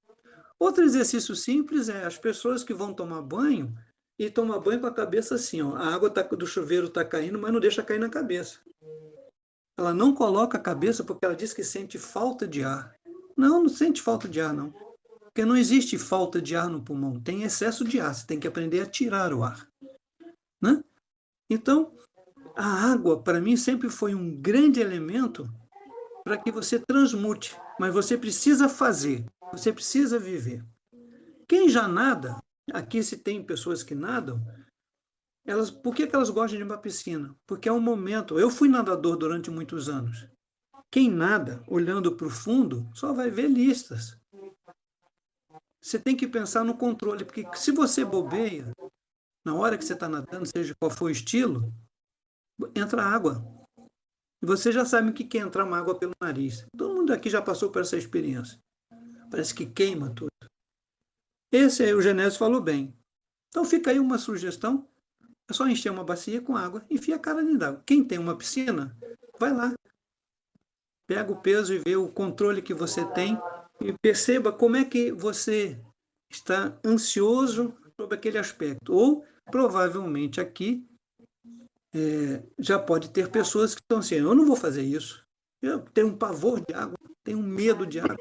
Outro exercício simples é as pessoas que vão tomar banho e tomam banho com a cabeça assim, ó. A água do chuveiro está caindo, mas não deixa cair na cabeça. Ela não coloca a cabeça porque ela diz que sente falta de ar. Não sente falta de ar, não. Porque não existe falta de ar no pulmão, tem excesso de ar, você tem que aprender a tirar o ar, né? Então, a água, para mim, sempre foi um grande elemento para que você transmute, mas você precisa fazer, você precisa viver. Quem já nada, aqui se tem pessoas que nadam, por que elas gostam de uma piscina? Porque é um momento, eu fui nadador durante muitos anos, quem nada, olhando para o fundo, só vai ver listas. Você tem que pensar no controle, porque se você bobeia, na hora que você está nadando, seja qual for o estilo, entra água. E você já sabe o que é entrar uma água pelo nariz. Todo mundo aqui já passou por essa experiência. Parece que queima tudo. Esse aí o Genésio falou bem. Então fica aí uma sugestão, é só encher uma bacia com água e enfia a cara dentro d'água. Quem tem uma piscina, vai lá. Pega o peso e vê o controle que você tem e perceba como é que você está ansioso sobre aquele aspecto. Ou, provavelmente, aqui já pode ter pessoas que estão assim, eu não vou fazer isso. Eu tenho um pavor de água, tenho um medo de água.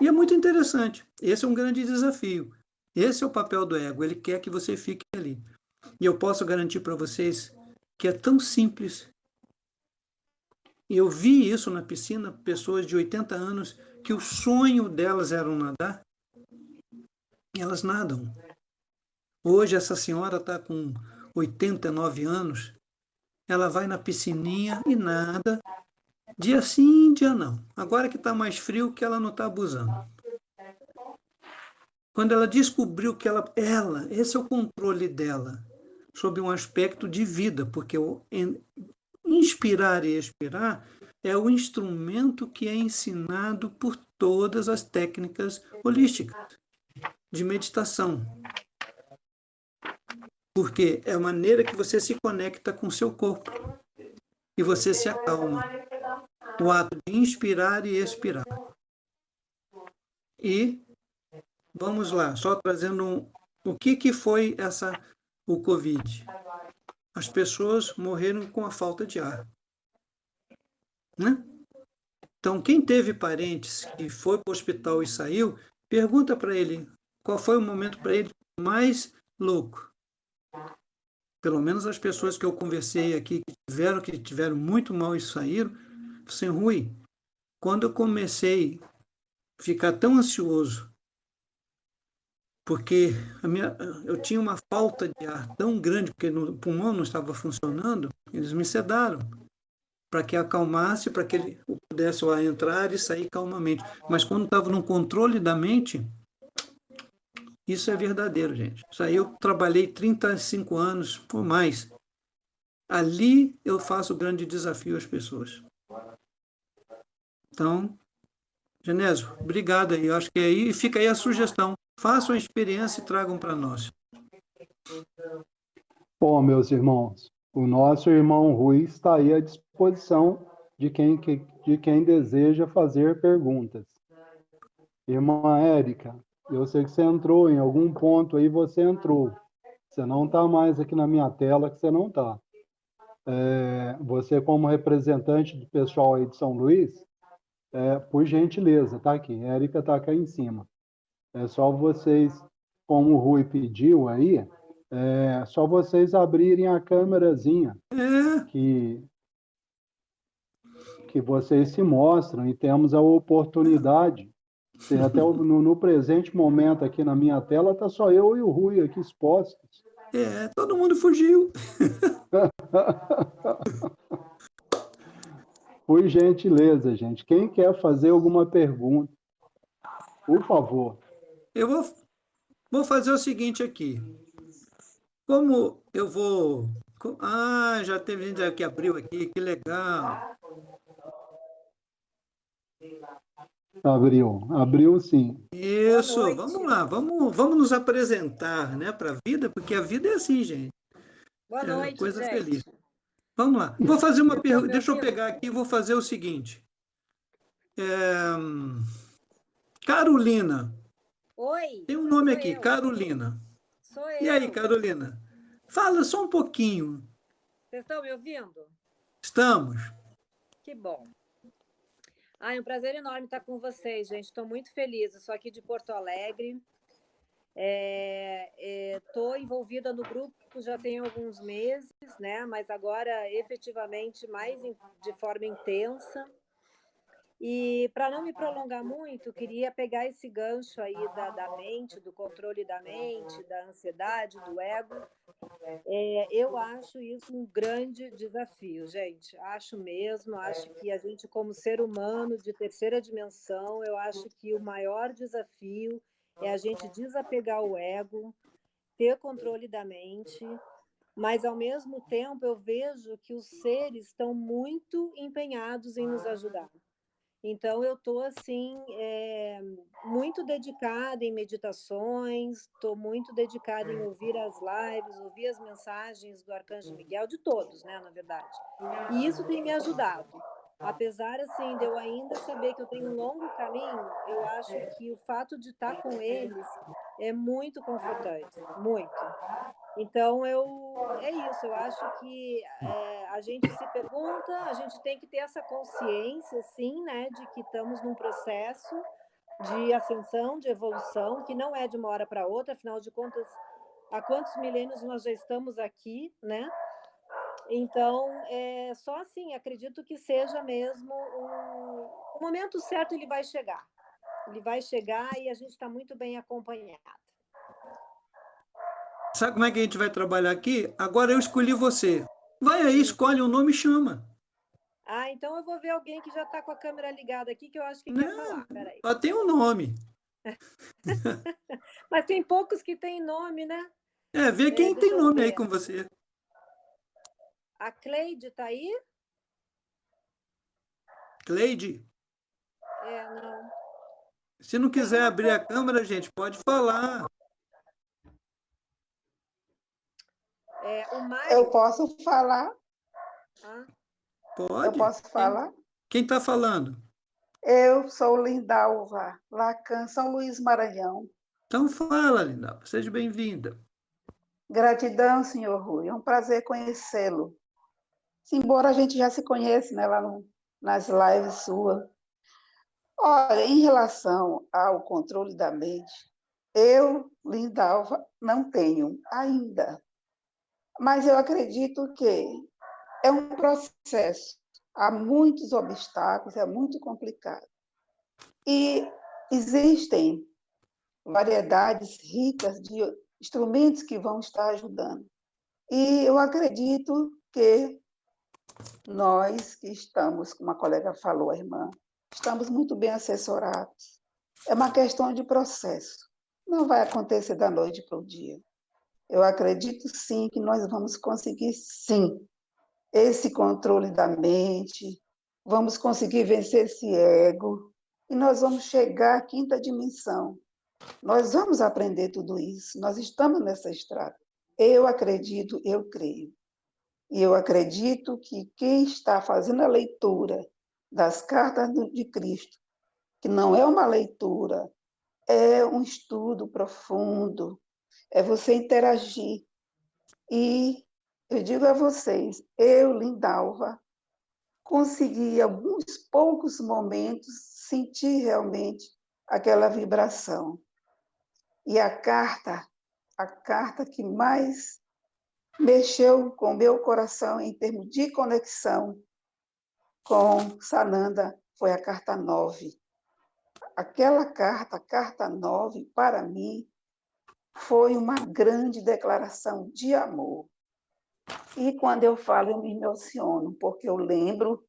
E é muito interessante. Esse é um grande desafio. Esse é o papel do ego. Ele quer que você fique ali. E eu posso garantir para vocês que é tão simples. E eu vi isso na piscina, pessoas de 80 anos, que o sonho delas era nadar, e elas nadam. Hoje essa senhora está com 89 anos, ela vai na piscininha e nada, dia sim, dia não. Agora que está mais frio, que ela não está abusando. Quando ela descobriu que esse é o controle dela, sobre um aspecto de vida, porque inspirar e expirar é o instrumento que é ensinado por todas as técnicas holísticas de meditação. Porque é a maneira que você se conecta com o seu corpo e você se acalma. O ato de inspirar e expirar. E vamos lá, só trazendo o que foi o Covid. As pessoas morreram com a falta de ar, né? Então, quem teve parentes que foi para o hospital e saiu, pergunta para ele qual foi o momento para ele mais louco. Pelo menos as pessoas que eu conversei aqui que tiveram muito mal e saíram, assim, Rui, quando eu comecei a ficar tão ansioso, porque eu tinha uma falta de ar tão grande, porque o pulmão não estava funcionando, eles me sedaram para que acalmasse, para que ele pudesse o ar entrar e sair calmamente. Mas quando estava no controle da mente, isso é verdadeiro, gente. Isso aí eu trabalhei 35 anos, por mais, Ali eu faço o grande desafio às pessoas. Então, Genésio, obrigado aí. Eu acho que aí fica aí a sugestão. Façam a experiência e tragam para nós. Bom, meus irmãos, o nosso irmão Rui está aí à disposição de quem deseja fazer perguntas. Irmã Érica, eu sei que você entrou em algum ponto aí, você entrou. Você não está mais aqui na minha tela, que você não está. Você, como representante do pessoal aí de São Luís, por gentileza, tá aqui. Érica está aqui em cima. É só vocês, como o Rui pediu aí, só vocês abrirem a câmerazinha que vocês se mostram e temos a oportunidade. Até no presente momento aqui na minha tela, está só eu e o Rui aqui expostos. Todo mundo fugiu. Por gentileza, gente. Quem quer fazer alguma pergunta, por favor. Eu vou fazer o seguinte aqui. Como eu vou... Ah, já teve gente que abriu aqui, que legal. Abriu sim. Isso, vamos lá, vamos nos apresentar, né, para a vida, porque a vida é assim, gente. Boa noite, Coisa gente. feliz. Vamos lá. Vou fazer uma pergunta. Deixa eu ouvindo? pegar aqui e vou fazer o seguinte. Carolina. Oi. Tem um nome sou aqui, eu. Carolina. Sou E aí, eu. Carolina? Fala só um pouquinho. Vocês estão me ouvindo? Estamos. Que bom. É um prazer enorme estar com vocês, gente. Estou muito feliz. Eu sou aqui de Porto Alegre. Estou envolvida no grupo já tem alguns meses, né? Mas agora, efetivamente, de forma intensa. E, para não me prolongar muito, queria pegar esse gancho aí da mente, do controle da mente, da ansiedade, do ego. Eu acho isso um grande desafio, gente. Acho mesmo, acho que a gente, como ser humano de terceira dimensão, eu acho que o maior desafio é a gente desapegar o ego, ter controle da mente, mas, ao mesmo tempo, eu vejo que os seres estão muito empenhados em nos ajudar. Então, eu estou, assim, muito dedicada em meditações, estou muito dedicada em ouvir as lives, ouvir as mensagens do Arcanjo Miguel, de todos, né, na verdade. E isso tem me ajudado. Apesar, assim, de eu ainda saber que eu tenho um longo caminho, eu acho que o fato de estar com eles é muito confortante, muito. Então, é isso, eu acho que a gente se pergunta, a gente tem que ter essa consciência, sim, né, de que estamos num processo de ascensão, de evolução, que não é de uma hora para outra, afinal de contas, há quantos milênios nós já estamos aqui, né? Então, só assim, acredito que seja mesmo o momento certo, ele vai chegar. Ele vai chegar e a gente está muito bem acompanhado. Sabe como é que a gente vai trabalhar aqui? Agora eu escolhi você. Vai aí, escolhe um nome e chama. Então eu vou ver alguém que já está com a câmera ligada aqui, que eu acho que Não, quer falar. Peraí. só tem um nome. Mas tem poucos que têm nome, né? Vê quem tem nome aí com você. A Cleide está aí? Cleide? Não. Se não quiser abrir a câmera, gente, pode falar. O Mário... Eu posso falar? Pode. Eu posso falar? Quem está falando? Eu sou Lindalva Lacan, São Luís, Maranhão. Então fala, Lindalva. Seja bem-vinda. Gratidão, senhor Rui. É um prazer conhecê-lo. Embora a gente já se conheça, né, lá nas lives suas. Olha, em relação ao controle da mente, eu, Lindalva, não tenho ainda. Mas eu acredito que é um processo. Há muitos obstáculos, é muito complicado. E existem variedades ricas de instrumentos que vão estar ajudando. E eu acredito que nós que estamos, como a colega falou, a irmã, estamos muito bem assessorados. É uma questão de processo. Não vai acontecer da noite para o dia. Eu acredito, sim, que nós vamos conseguir, sim, esse controle da mente, vamos conseguir vencer esse ego, e nós vamos chegar à quinta dimensão. Nós vamos aprender tudo isso, nós estamos nessa estrada. Eu acredito, eu creio. E eu acredito que quem está fazendo a leitura das cartas de Cristo, que não é uma leitura, é um estudo profundo, é você interagir. E eu digo a vocês, eu, Lindalva, consegui, em alguns poucos momentos, sentir realmente aquela vibração. E a carta que mais mexeu com o meu coração em termos de conexão com Sananda foi a carta 9. Aquela carta, a carta 9, para mim, foi uma grande declaração de amor. E quando eu falo, eu me emociono, porque eu lembro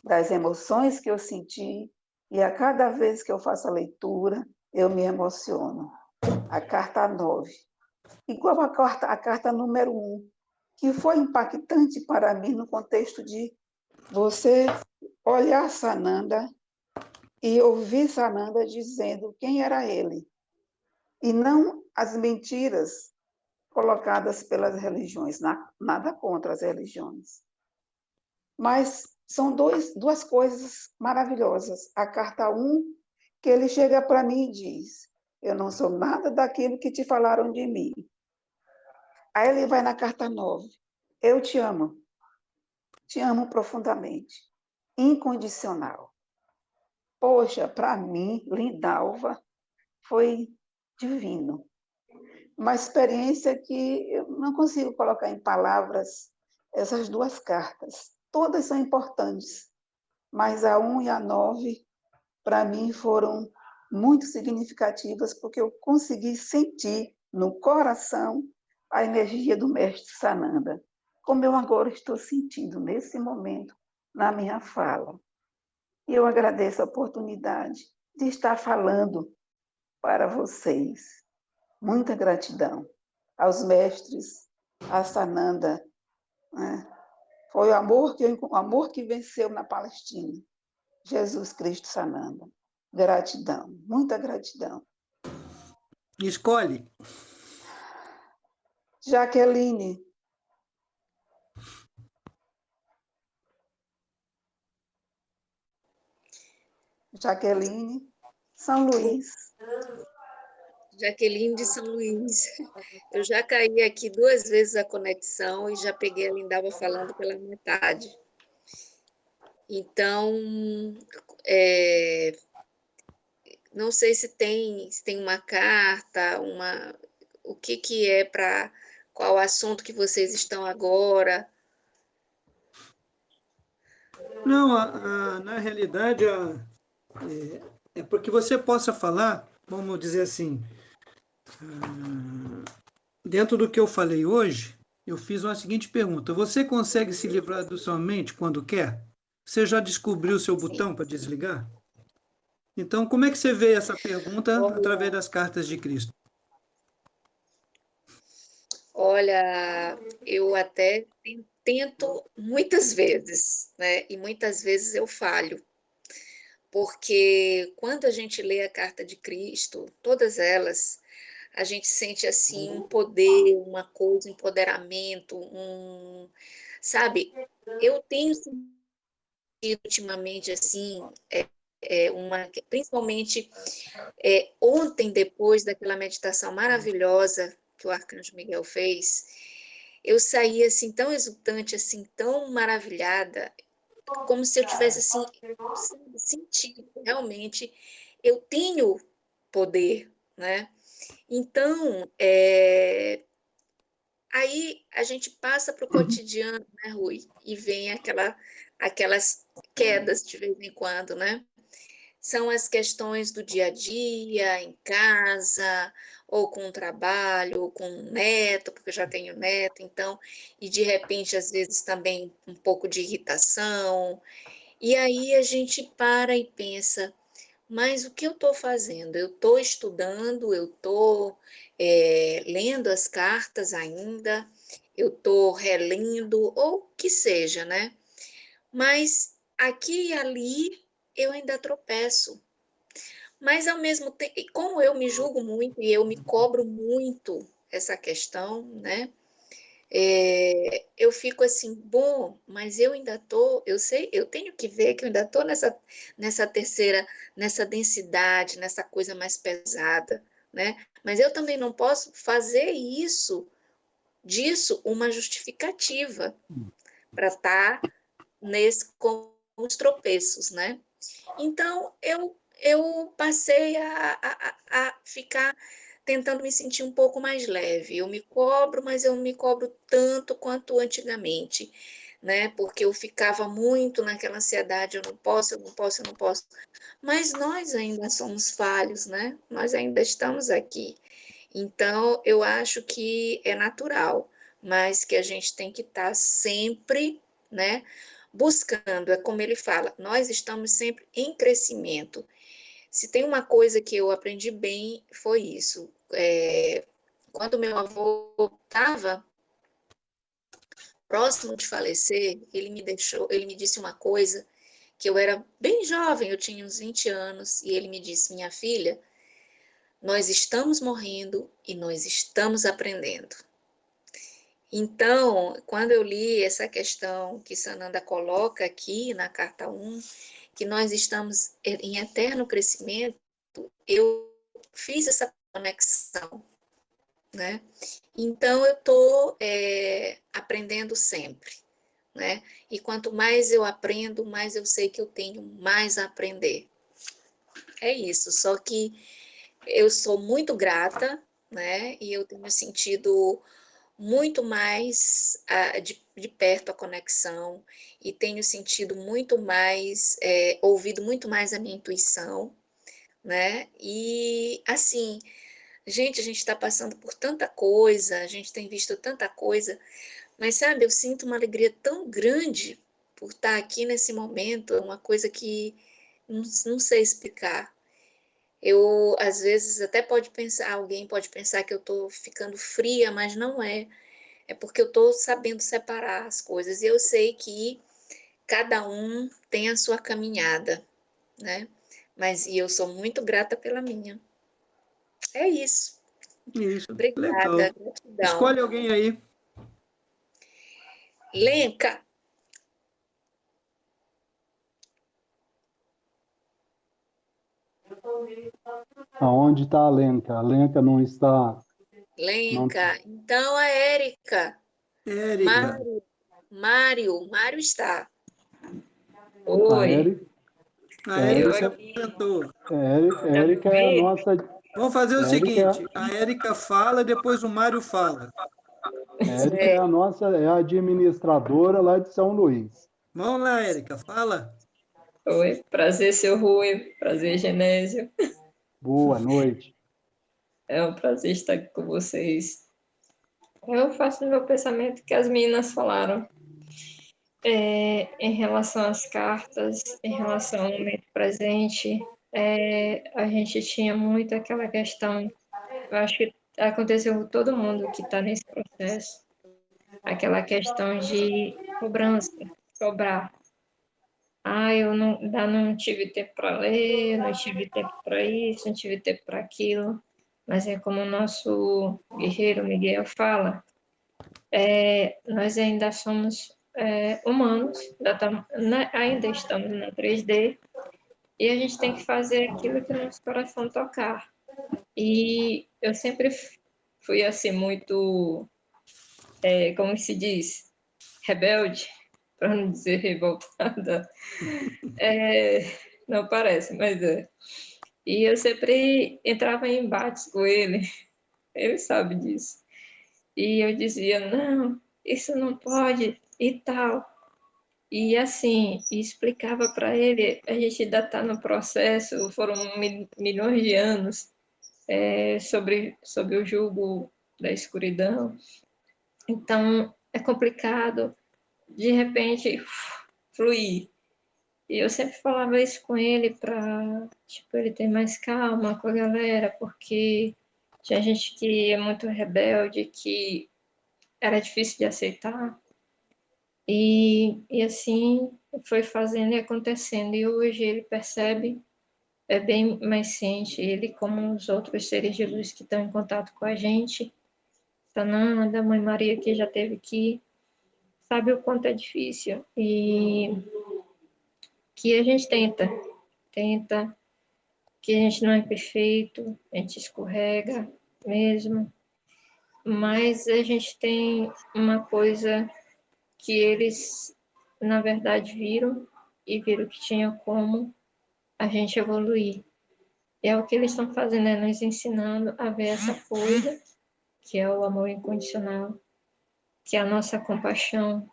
das emoções que eu senti, e a cada vez que eu faço a leitura, eu me emociono. A carta 9. Igual a carta número 1, que foi impactante para mim no contexto de você olhar Sananda e ouvir Sananda dizendo quem era ele, e não as mentiras colocadas pelas religiões, nada contra as religiões. Mas são duas coisas maravilhosas. A carta 1, que ele chega para mim e diz, eu não sou nada daquilo que te falaram de mim. Aí ele vai na carta 9, eu te amo profundamente, incondicional. Poxa, para mim, Lindalva, foi divino. Uma experiência que eu não consigo colocar em palavras essas duas cartas. Todas são importantes, mas a 1 e a 9, para mim, foram muito significativas, porque eu consegui sentir no coração a energia do mestre Sananda, como eu agora estou sentindo nesse momento na minha fala. E eu agradeço a oportunidade de estar falando para vocês. Muita gratidão aos mestres, a Sananda, né? Foi o amor que venceu na Palestina. Jesus Cristo Sananda. Gratidão, muita gratidão. Escolhe. Jaqueline. Jaqueline, São Luís. Jaqueline de São Luís. Eu já caí aqui 2 vezes a conexão e já peguei a Lindalva falando pela metade. Então, não sei se tem uma carta, o que é para qual assunto que vocês estão agora. Não, na realidade, é porque você possa falar, vamos dizer assim, dentro do que eu falei hoje, eu fiz uma seguinte pergunta: você consegue se livrar da sua mente quando quer? Você já descobriu o seu botão para desligar? Então, como é que você vê essa pergunta através das cartas de Cristo? Olha, eu até tento muitas vezes, né? E muitas vezes eu falho, porque quando a gente lê a carta de Cristo, todas elas, a gente sente assim um poder, uma coisa, um empoderamento, sabe? Eu tenho sentido ultimamente assim, principalmente ontem, depois daquela meditação maravilhosa que o Arcanjo Miguel fez, eu saí assim tão exultante, assim tão maravilhada, como se eu tivesse assim sentido realmente eu tenho poder, né? Então, aí a gente passa para o cotidiano, né, Rui? E vem aquelas quedas de vez em quando, né? São as questões do dia a dia, em casa, ou com o trabalho, ou com o neto, porque eu já tenho neto, então, e de repente, às vezes, também um pouco de irritação. E aí a gente para e pensa, mas o que eu estou fazendo? Eu estou estudando, eu estou lendo as cartas ainda, eu estou relendo, ou o que seja, né? Mas aqui e ali eu ainda tropeço. Mas ao mesmo tempo, e como eu me julgo muito e eu me cobro muito essa questão, né? Eu fico assim, bom, mas eu ainda estou, eu sei, eu tenho que ver que eu ainda estou nessa terceira, nessa densidade, nessa coisa mais pesada, né? Mas eu também não posso fazer disso uma justificativa para estar com os tropeços, né? Então, eu passei a ficar tentando me sentir um pouco mais leve. Eu me cobro, mas eu não me cobro tanto quanto antigamente, né? Porque eu ficava muito naquela ansiedade, eu não posso, eu não posso, eu não posso. Mas nós ainda somos falhos, né? Nós ainda estamos aqui. Então, eu acho que é natural, mas que a gente tem que estar sempre, né, buscando. É como ele fala, nós estamos sempre em crescimento. Se tem uma coisa que eu aprendi bem, foi isso. Quando meu avô estava próximo de falecer, ele me disse uma coisa que eu era bem jovem, eu tinha uns 20 anos, e ele me disse, minha filha, nós estamos morrendo e nós estamos aprendendo. Então, quando eu li essa questão que Sananda coloca aqui na carta 1, que nós estamos em eterno crescimento, eu fiz essa conexão, né? Então, eu estou aprendendo sempre, né? E quanto mais eu aprendo, mais eu sei que eu tenho mais a aprender. É isso, só que eu sou muito grata, né? E eu tenho sentido muito mais de perto a conexão e tenho sentido muito mais, ouvido muito mais a minha intuição, né? E assim, gente, a gente está passando por tanta coisa, a gente tem visto tanta coisa, mas sabe, eu sinto uma alegria tão grande por estar aqui nesse momento, é uma coisa que não sei explicar. Eu, às vezes, até alguém pode pensar que eu estou ficando fria, mas não é. É porque eu estou sabendo separar as coisas. E eu sei que cada um tem a sua caminhada, né? E eu sou muito grata pela minha. É isso. Isso, legal. Obrigada, gratidão. Escolhe alguém aí. Lenca, Aonde está a Lenca? A Lenca não está. Não, Lenca. Então, a Érica. Érica. Mário está. a Oi, Érica, A eu Érica se Érica, aqui, apresentou. tá me Érica é a ouvindo? nossa. Vamos fazer o Érica, seguinte: a Érica fala, depois o Mário fala. Érica é a nossa, é a administradora lá de São Luís. Vamos lá, Érica, fala. Oi, prazer, seu Rui, prazer, Genésio. Boa noite. É um prazer estar aqui com vocês. Eu faço no meu pensamento que as meninas falaram em relação às cartas, em relação ao momento presente. A gente tinha muito aquela questão, eu acho que aconteceu com todo mundo que está nesse processo, aquela questão de cobrança, cobrar. Eu não tive tempo para ler, não tive tempo para isso, não tive tempo para aquilo. Mas é como o nosso guerreiro Miguel fala, nós ainda somos humanos, ainda estamos na 3D, e a gente tem que fazer aquilo que o nosso coração tocar. E eu sempre fui assim muito, como se diz, rebelde, para não dizer revoltada. Não parece, mas é. E eu sempre entrava em embates com ele sabe disso. E eu dizia, não, isso não pode, e tal. E assim, explicava para ele, a gente ainda está no processo, foram milhões de anos sobre o jugo da escuridão. Então, é complicado, de repente, fluir. E eu sempre falava isso com ele para, tipo, ele ter mais calma com a galera, porque tinha gente que é muito rebelde, que era difícil de aceitar. E assim foi fazendo e acontecendo. E hoje ele percebe, é bem mais ciente, ele como os outros seres de luz que estão em contato com a gente, Sananda, Mãe Maria que já esteve aqui, sabe o quanto é difícil. E que a gente tenta, que a gente não é perfeito, a gente escorrega mesmo, mas a gente tem uma coisa que eles, na verdade, viram e viram que tinha como a gente evoluir. E é o que eles estão fazendo, é nos ensinando a ver essa coisa, que é o amor incondicional, que é a nossa compaixão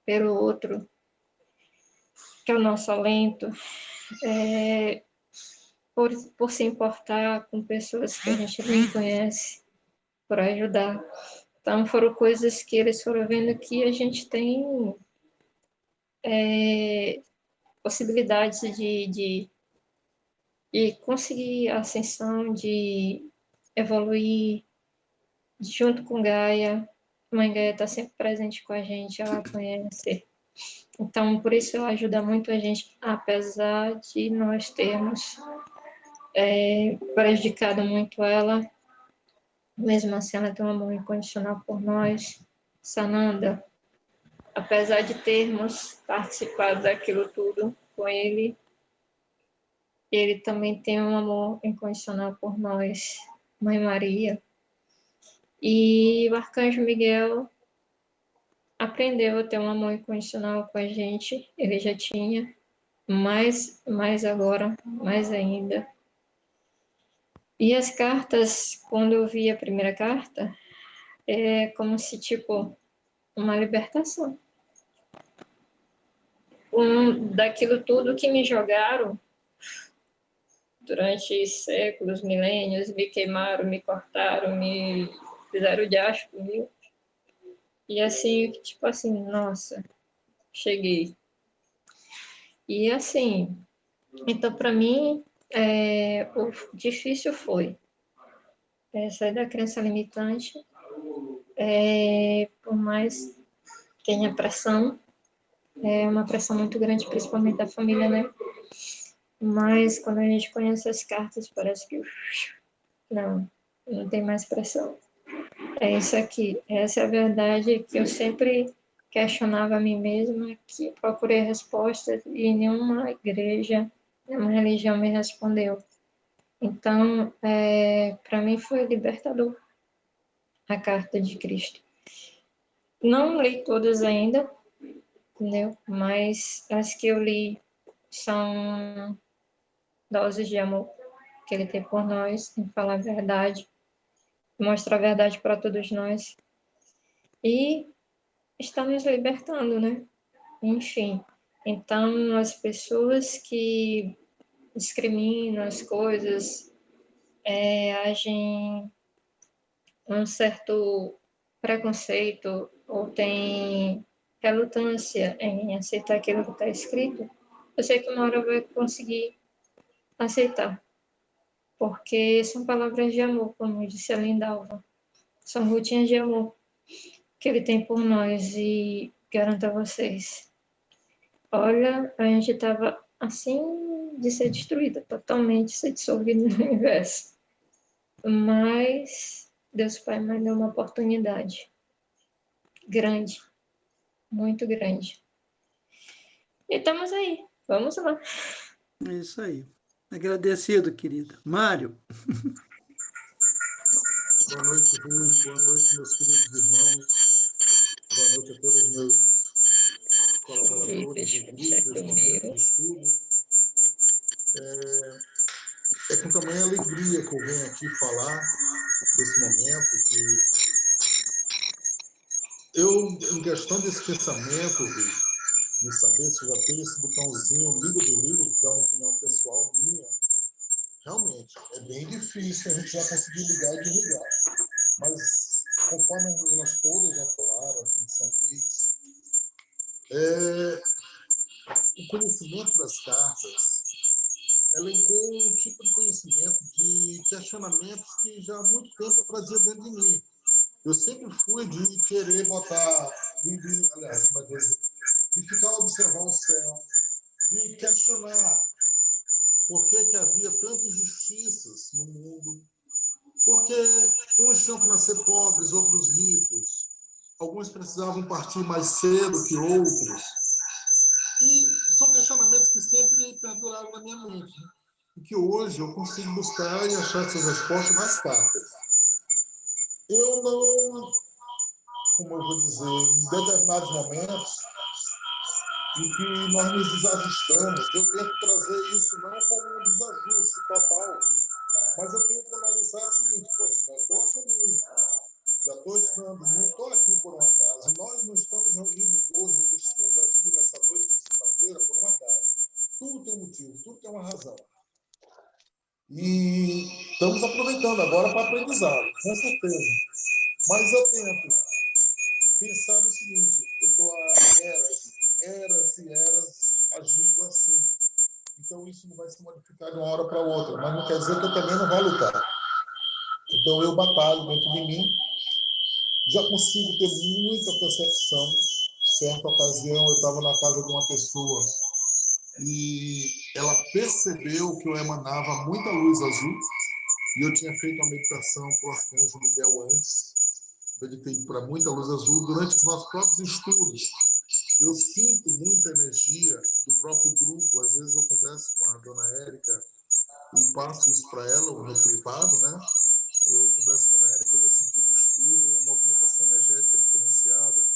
pelo outro, que é o nosso alento, por se importar com pessoas que a gente nem conhece, por ajudar. Então, foram coisas que eles foram vendo que a gente tem possibilidades de conseguir a ascensão, de evoluir junto com Gaia. A Mãe Gaia está sempre presente com a gente, ela conhece. Então, por isso ela ajuda muito a gente, apesar de nós termos prejudicado muito ela, mesmo assim ela tem um amor incondicional por nós. Sananda, apesar de termos participado daquilo tudo com ele, ele também tem um amor incondicional por nós, Mãe Maria. E o Arcanjo Miguel aprendeu a ter um amor incondicional com a gente, ele já tinha, mais agora, mais ainda. E as cartas, quando eu vi a primeira carta, é como se, tipo, uma libertação. Daquilo tudo que me jogaram durante séculos, milênios, me queimaram, me cortaram, me fizeram de acho comigo. E assim, tipo assim, nossa, cheguei. E assim, então para mim, o difícil foi sair da crença limitante, por mais tenha pressão, é uma pressão muito grande, principalmente da família, né? Mas quando a gente conhece as cartas, parece que não tem mais pressão. É isso aqui, essa é a verdade que eu sempre questionava a mim mesma, que procurei respostas e nenhuma igreja, nenhuma religião me respondeu. Então, para mim foi libertador a carta de Cristo. Não li todas ainda, entendeu? Mas as que eu li são doses de amor que ele tem por nós, em falar a verdade, mostrar a verdade para todos nós. E está nos libertando, né? Enfim. Então, as pessoas que discriminam as coisas, agem um certo preconceito ou tem relutância em aceitar aquilo que está escrito, eu sei que uma hora vai conseguir aceitar, porque são palavras de amor, como disse a Lindalva, são gotinhas de amor que ele tem por nós e garanto a vocês, olha, a gente estava assim de ser destruída, totalmente ser dissolvida no universo, mas Deus Pai me deu uma oportunidade grande, muito grande. E estamos aí, vamos lá. É isso aí. Agradecido, querida. Mário. Boa noite, Rui. Boa noite, meus queridos irmãos. Boa noite a todos os meus colaboradores do grupo deste momento de estudo. É com tamanha alegria que eu venho aqui falar desse momento, que eu, em questão desse pensamento, Rui, de saber se já tem esse botãozinho liga do livro, que dá uma opinião pessoal minha, realmente é bem difícil a gente já conseguir ligar e desligar. Mas, conforme as meninas todas já falaram aqui de São Luís, o conhecimento das cartas elencou um tipo de conhecimento, de questionamentos que já há muito tempo eu trazia dentro de mim. Eu sempre fui de querer botar, aliás, como é que eu vou dizer? De ficar observando o céu, de questionar por que que havia tantas injustiças no mundo, porque uns tinham que nascer pobres, outros ricos, alguns precisavam partir mais cedo que outros, e são questionamentos que sempre perduraram na minha mente, e que hoje eu consigo buscar e achar essas respostas nas cartas. Eu não, como eu vou dizer, em determinados momentos em que nós nos desajustamos, eu tento trazer isso não como um desajuste total, mas eu tento analisar o seguinte: poxa, já estou a caminho, já estou estudando, não estou aqui por um acaso. Nós não estamos reunidos hoje no estudo aqui nessa noite de segunda-feira por um acaso. Tudo tem um motivo, tudo tem uma razão. E estamos aproveitando agora para aprendizado, com certeza. Mas eu tento pensar no seguinte: eu estou há eras e eras agindo assim. Então isso não vai se modificar de uma hora para outra, mas não quer dizer que eu também não vou lutar. Então eu batalho dentro de mim, já consigo ter muita percepção. Certa ocasião eu estava na casa de uma pessoa e ela percebeu que eu emanava muita luz azul, e eu tinha feito uma meditação para o Arcanjo Miguel antes, meditei para muita luz azul durante os nossos próprios estudos. Eu sinto muita energia do próprio grupo. Às vezes eu converso com a dona Érica e passo isso para ela, no privado, né? Eu converso com a dona Érica, eu já senti no estudo uma movimentação energética diferenciada.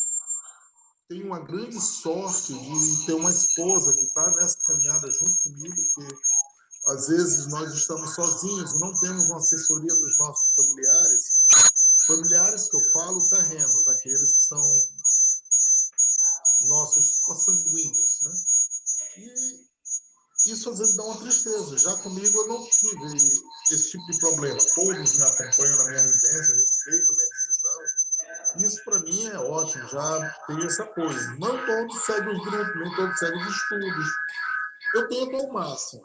Tenho uma grande sorte de ter uma esposa que está nessa caminhada junto comigo, porque às vezes nós estamos sozinhos e não temos uma assessoria dos nossos familiares que eu falo terrenos, aqueles que são nossos consanguíneos, né? E isso às vezes dá uma tristeza. Já comigo eu não tive esse tipo de problema. Todos me acompanham na minha residência, respeitam a minha decisão. Isso para mim é ótimo, já tenho esse apoio. Não todos seguem os grupos, nem todos seguem os estudos. Eu tento ao máximo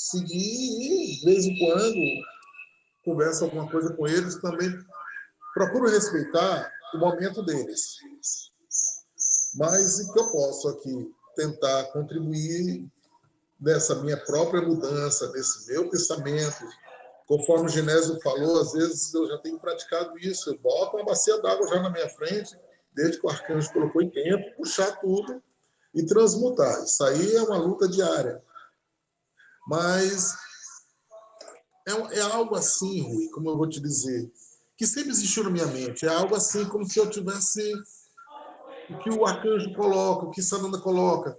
seguir e, de vez em quando, converso alguma coisa com eles, também procuro respeitar o momento deles. Mas o que eu posso aqui tentar contribuir nessa minha própria mudança, nesse meu pensamento, conforme o Genésio falou, às vezes eu já tenho praticado isso, eu boto uma bacia d'água já na minha frente, desde que o arcanjo colocou em tempo, puxar tudo e transmutar. Isso aí é uma luta diária. Mas é algo assim, Rui, como eu vou te dizer, que sempre existiu na minha mente. É algo assim como se eu tivesse o que o arcanjo coloca, o que Sananda coloca.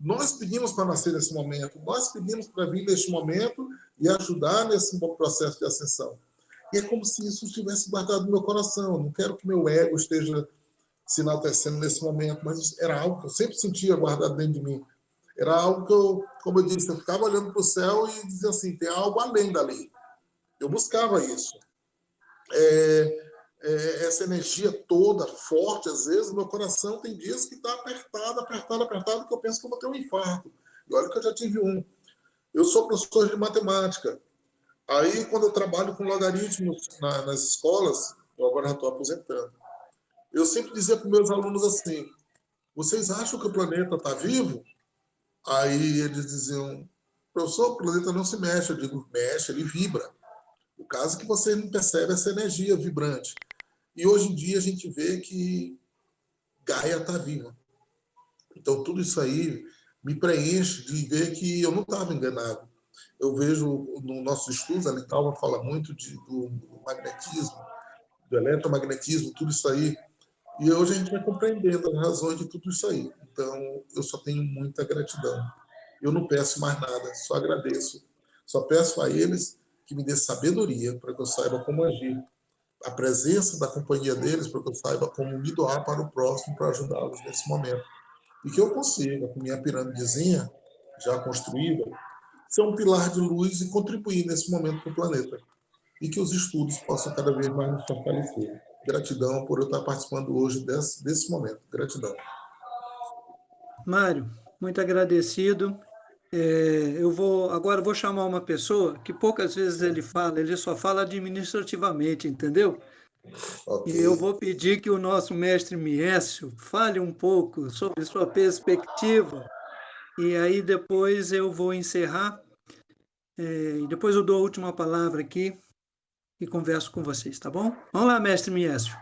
Nós pedimos para nascer nesse momento, nós pedimos para vir neste momento e ajudar nesse processo de ascensão. E é como se isso estivesse guardado no meu coração. Eu não quero que meu ego esteja se enaltecendo nesse momento, mas era algo que eu sempre sentia guardado dentro de mim. Era algo que eu, como eu disse, eu ficava olhando para o céu e dizia assim, tem algo além dali. Eu buscava isso. Essa energia toda, forte, às vezes, meu coração tem dias que está apertado, que eu penso que eu vou ter um infarto. E olha que eu já tive um. Eu sou professor de matemática. Aí, quando eu trabalho com logaritmos nas escolas, eu agora já estou aposentando, eu sempre dizia para os meus alunos assim, vocês acham que o planeta está vivo? Aí eles diziam, professor, o planeta não se mexe. Eu digo, mexe, ele vibra. O caso é que você não percebe essa energia vibrante. E hoje em dia a gente vê que Gaia está viva. Então tudo isso aí me preenche de ver que eu não estava enganado. Eu vejo no nosso estudo, a Litalva fala muito do magnetismo, do eletromagnetismo, tudo isso aí. E hoje a gente vai compreendendo as razões de tudo isso aí. Então eu só tenho muita gratidão. Eu não peço mais nada, só agradeço. Só peço a eles que me dê sabedoria para que eu saiba como agir. A presença da companhia deles para que eu saiba como me doar para o próximo, para ajudá-los nesse momento. E que eu consiga, com minha pirâmidezinha já construída, ser um pilar de luz e contribuir nesse momento para o planeta. E que os estudos possam cada vez mais nos fortalecer. Gratidão por eu estar participando hoje desse momento. Gratidão. Mário, muito agradecido. Agora vou chamar uma pessoa que poucas vezes ele só fala administrativamente, entendeu? Ok. E eu vou pedir que o nosso mestre Miécio fale um pouco sobre sua perspectiva, e aí depois eu vou encerrar, e depois eu dou a última palavra aqui e converso com vocês, tá bom? Vamos lá, mestre Miécio.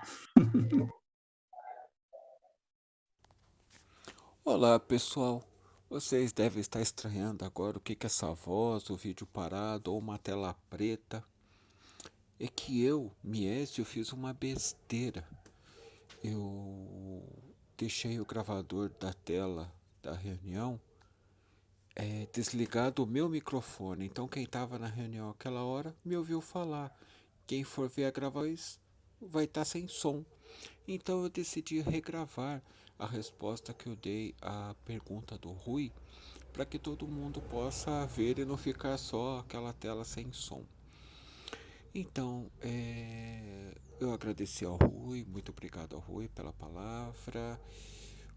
Olá, pessoal. Vocês devem estar estranhando agora o que é essa voz, o vídeo parado ou uma tela preta. É que eu, Miésio, fiz uma besteira. Eu deixei o gravador da tela da reunião desligado o meu microfone. Então quem estava na reunião aquela hora me ouviu falar. Quem for ver a gravação vai estar sem som. Então eu decidi regravar a resposta que eu dei à pergunta do Rui, para que todo mundo possa ver e não ficar só aquela tela sem som. Então, eu agradeci ao Rui, muito obrigado ao Rui pela palavra,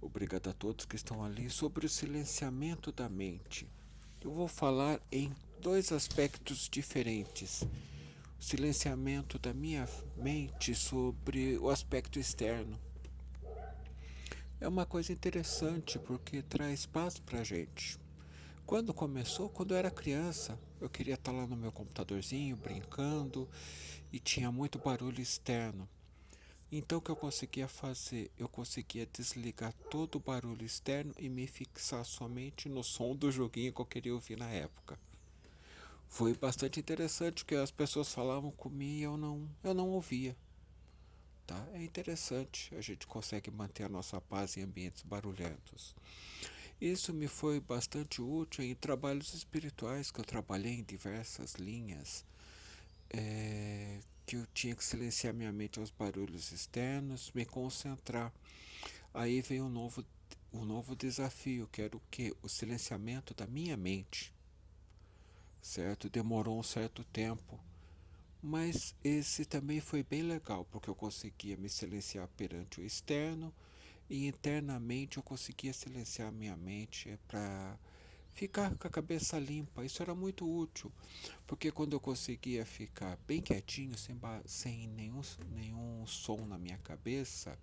obrigado a todos que estão ali sobre o silenciamento da mente. Eu vou falar em dois aspectos diferentes. O silenciamento da minha mente sobre o aspecto externo. É uma coisa interessante porque traz paz pra gente. Quando começou, quando eu era criança, eu queria estar lá no meu computadorzinho brincando e tinha muito barulho externo. Então o que eu conseguia fazer? Eu conseguia desligar todo o barulho externo e me fixar somente no som do joguinho que eu queria ouvir na época. Foi bastante interessante porque as pessoas falavam comigo e eu não ouvia. Tá? É interessante, a gente consegue manter a nossa paz em ambientes barulhentos. Isso me foi bastante útil em trabalhos espirituais, que eu trabalhei em diversas linhas, que eu tinha que silenciar minha mente aos barulhos externos, me concentrar. Aí veio um novo desafio, que era o quê? O silenciamento da minha mente, certo? Demorou um certo tempo, mas esse também foi bem legal, porque eu conseguia me silenciar perante o externo e internamente eu conseguia silenciar minha mente para ficar com a cabeça limpa. Isso era muito útil, porque quando eu conseguia ficar bem quietinho, sem nenhum som na minha cabeça,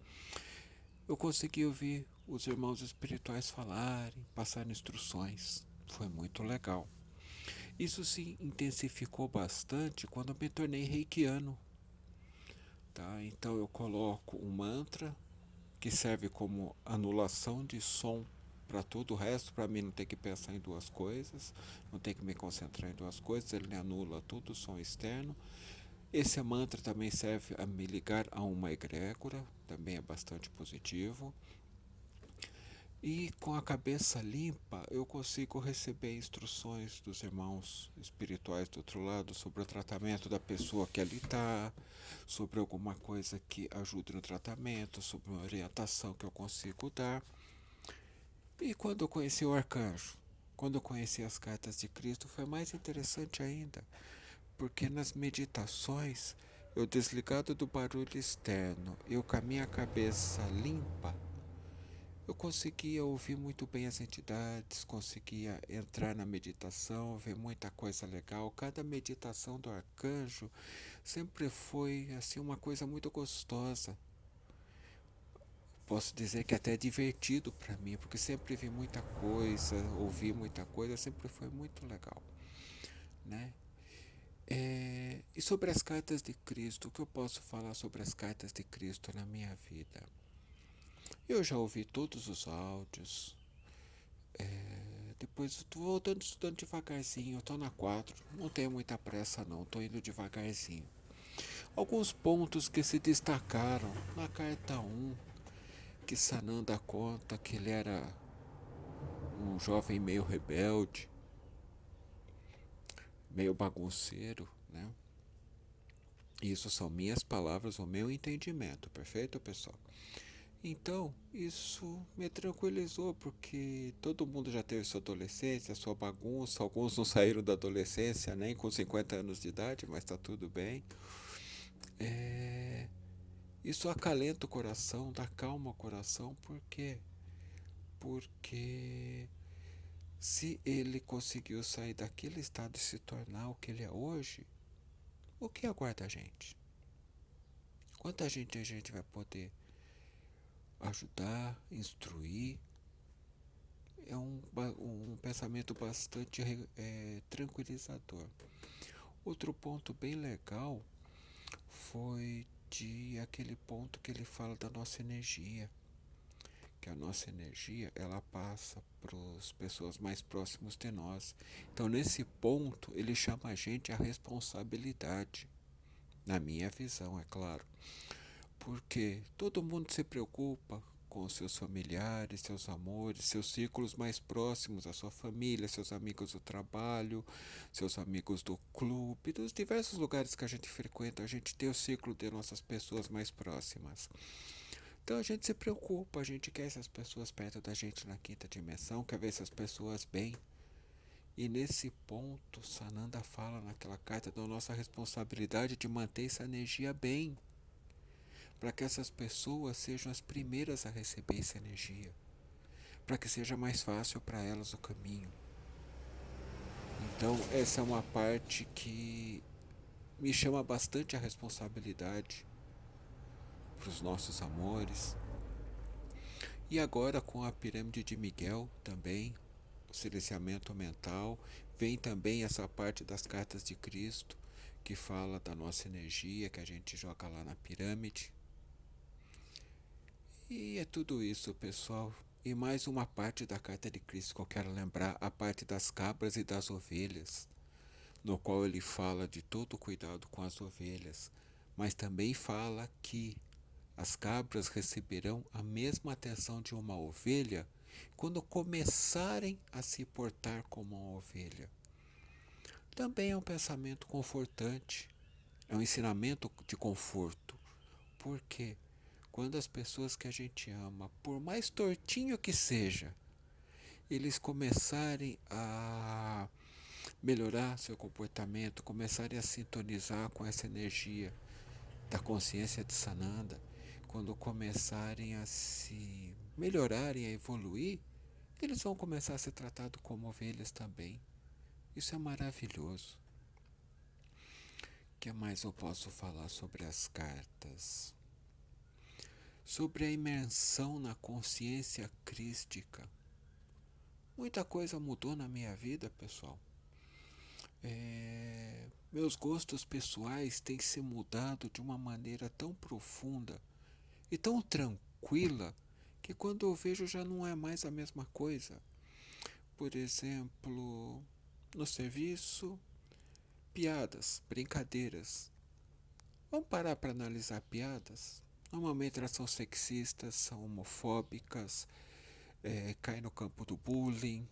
eu conseguia ouvir os irmãos espirituais falarem, passar instruções. Foi muito legal. Isso se intensificou bastante quando eu me tornei reikiano. Tá? Então eu coloco um mantra que serve como anulação de som para todo o resto, para mim não ter que pensar em duas coisas, não ter que me concentrar em duas coisas, ele anula todo o som externo. Esse mantra também serve a me ligar a uma egrégora, também é bastante positivo. E com a cabeça limpa, eu consigo receber instruções dos irmãos espirituais do outro lado sobre o tratamento da pessoa que ali está, sobre alguma coisa que ajude no tratamento, sobre uma orientação que eu consigo dar. E quando eu conheci o arcanjo, quando eu conheci as cartas de Cristo, foi mais interessante ainda, porque nas meditações, eu desligado do barulho externo, eu com a minha cabeça limpa, eu conseguia ouvir muito bem as entidades, conseguia entrar na meditação, ver muita coisa legal. Cada meditação do arcanjo sempre foi assim uma coisa muito gostosa. Posso dizer que até divertido para mim, porque sempre vi muita coisa, ouvi muita coisa, sempre foi muito legal, né? E sobre as cartas de Cristo, o que eu posso falar sobre as cartas de Cristo na minha vida? Eu já ouvi todos os áudios. Depois eu tô voltando estudando devagarzinho, eu tô na 4, não tenho muita pressa não, tô indo devagarzinho. Alguns pontos que se destacaram na carta 1, que Sananda conta que ele era um jovem meio rebelde, meio bagunceiro, né? Isso são minhas palavras, o meu entendimento, perfeito, pessoal? Então, isso me tranquilizou, porque todo mundo já teve sua adolescência, sua bagunça. Alguns não saíram da adolescência nem com 50 anos de idade, mas tá tudo bem. Isso acalenta o coração, dá calma ao coração, por quê? Porque se ele conseguiu sair daquele estado e se tornar o que ele é hoje, o que aguarda a gente? Quanta gente a gente vai poder ajudar, instruir? É um pensamento bastante tranquilizador. Outro ponto bem legal foi de aquele ponto que ele fala da nossa energia, que a nossa energia ela passa para as pessoas mais próximas de nós. Então nesse ponto ele chama a gente a responsabilidade, na minha visão, é claro, porque todo mundo se preocupa com seus familiares, seus amores, seus círculos mais próximos, a sua família, seus amigos do trabalho, seus amigos do clube, dos diversos lugares que a gente frequenta, a gente tem o círculo de nossas pessoas mais próximas. Então a gente se preocupa, a gente quer essas pessoas perto da gente na quinta dimensão, quer ver essas pessoas bem. E nesse ponto, Sananda fala naquela carta da nossa responsabilidade de manter essa energia bem, para que essas pessoas sejam as primeiras a receber essa energia, para que seja mais fácil para elas o caminho. Então essa é uma parte que me chama bastante a responsabilidade para os nossos amores. E agora com a pirâmide de Miguel também, o silenciamento mental, vem também essa parte das cartas de Cristo, que fala da nossa energia que a gente joga lá na pirâmide. E é tudo isso, pessoal. E mais uma parte da carta de Cristo que eu quero lembrar, a parte das cabras e das ovelhas, no qual ele fala de todo o cuidado com as ovelhas, mas também fala que as cabras receberão a mesma atenção de uma ovelha quando começarem a se portar como uma ovelha. Também é um pensamento confortante, é um ensinamento de conforto, porque quando as pessoas que a gente ama, por mais tortinho que seja, eles começarem a melhorar seu comportamento, começarem a sintonizar com essa energia da consciência de Sananda, quando começarem a se melhorarem, a evoluir, eles vão começar a ser tratados como ovelhas também. Isso é maravilhoso. O que mais eu posso falar sobre as cartas? Sobre a imersão na consciência crística. Muita coisa mudou na minha vida, pessoal. Meus gostos pessoais têm se mudado de uma maneira tão profunda e tão tranquila que quando eu vejo já não é mais a mesma coisa. Por exemplo, no serviço, piadas, brincadeiras. Vamos parar para analisar piadas? Normalmente elas são sexistas, são homofóbicas, caem no campo do bullying.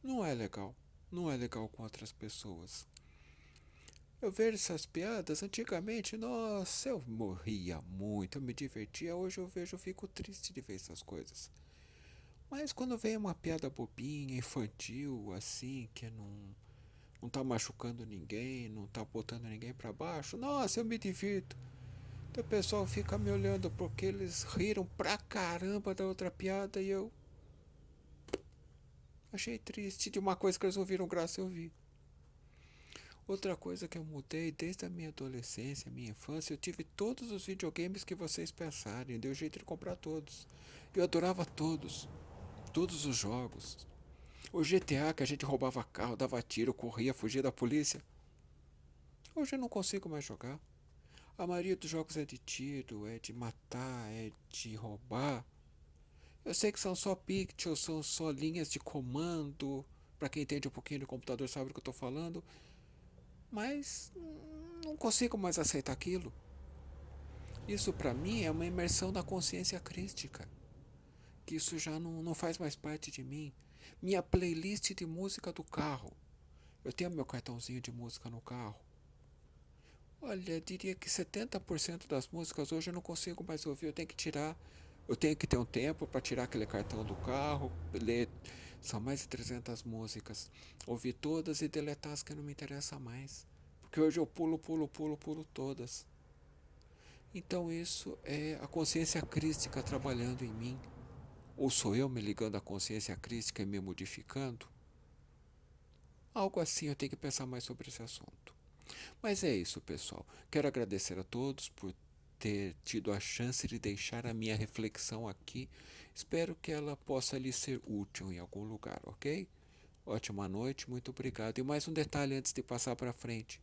Não é legal. Não é legal com outras pessoas. Eu vejo essas piadas, antigamente, nossa, eu morria muito, eu me divertia. Hoje eu vejo, eu fico triste de ver essas coisas. Mas quando vem uma piada bobinha, infantil, assim, que não tá machucando ninguém, não tá botando ninguém para baixo, nossa, eu me divirto. Então o pessoal fica me olhando porque eles riram pra caramba da outra piada e eu achei triste de uma coisa que eles ouviram graça eu vi. Outra coisa que eu mudei desde a minha adolescência, minha infância, eu tive todos os videogames que vocês pensarem, deu jeito de comprar todos. Eu adorava todos, todos os jogos. O GTA que a gente roubava carro, dava tiro, corria, fugia da polícia. Hoje eu não consigo mais jogar. A maioria dos jogos é de tiro, é de matar, é de roubar. Eu sei que são só pixels, são só linhas de comando. Para quem entende um pouquinho de computador sabe do que eu estou falando. Mas não consigo mais aceitar aquilo. Isso para mim é uma imersão na consciência crística. Que isso já não faz mais parte de mim. Minha playlist de música do carro. Eu tenho meu cartãozinho de música no carro. Olha, diria que 70% das músicas hoje eu não consigo mais ouvir. Eu tenho que tirar. Eu tenho que ter um tempo para tirar aquele cartão do carro, ler. São mais de 300 músicas. Ouvir todas e deletar as que não me interessam mais. Porque hoje eu pulo todas. Então isso é a consciência crística trabalhando em mim. Ou sou eu me ligando à consciência crística e me modificando? Algo assim, eu tenho que pensar mais sobre esse assunto. Mas é isso, pessoal. Quero agradecer a todos por ter tido a chance de deixar a minha reflexão aqui. Espero que ela possa lhe ser útil em algum lugar, ok? Ótima noite, muito obrigado. E mais um detalhe antes de passar para frente.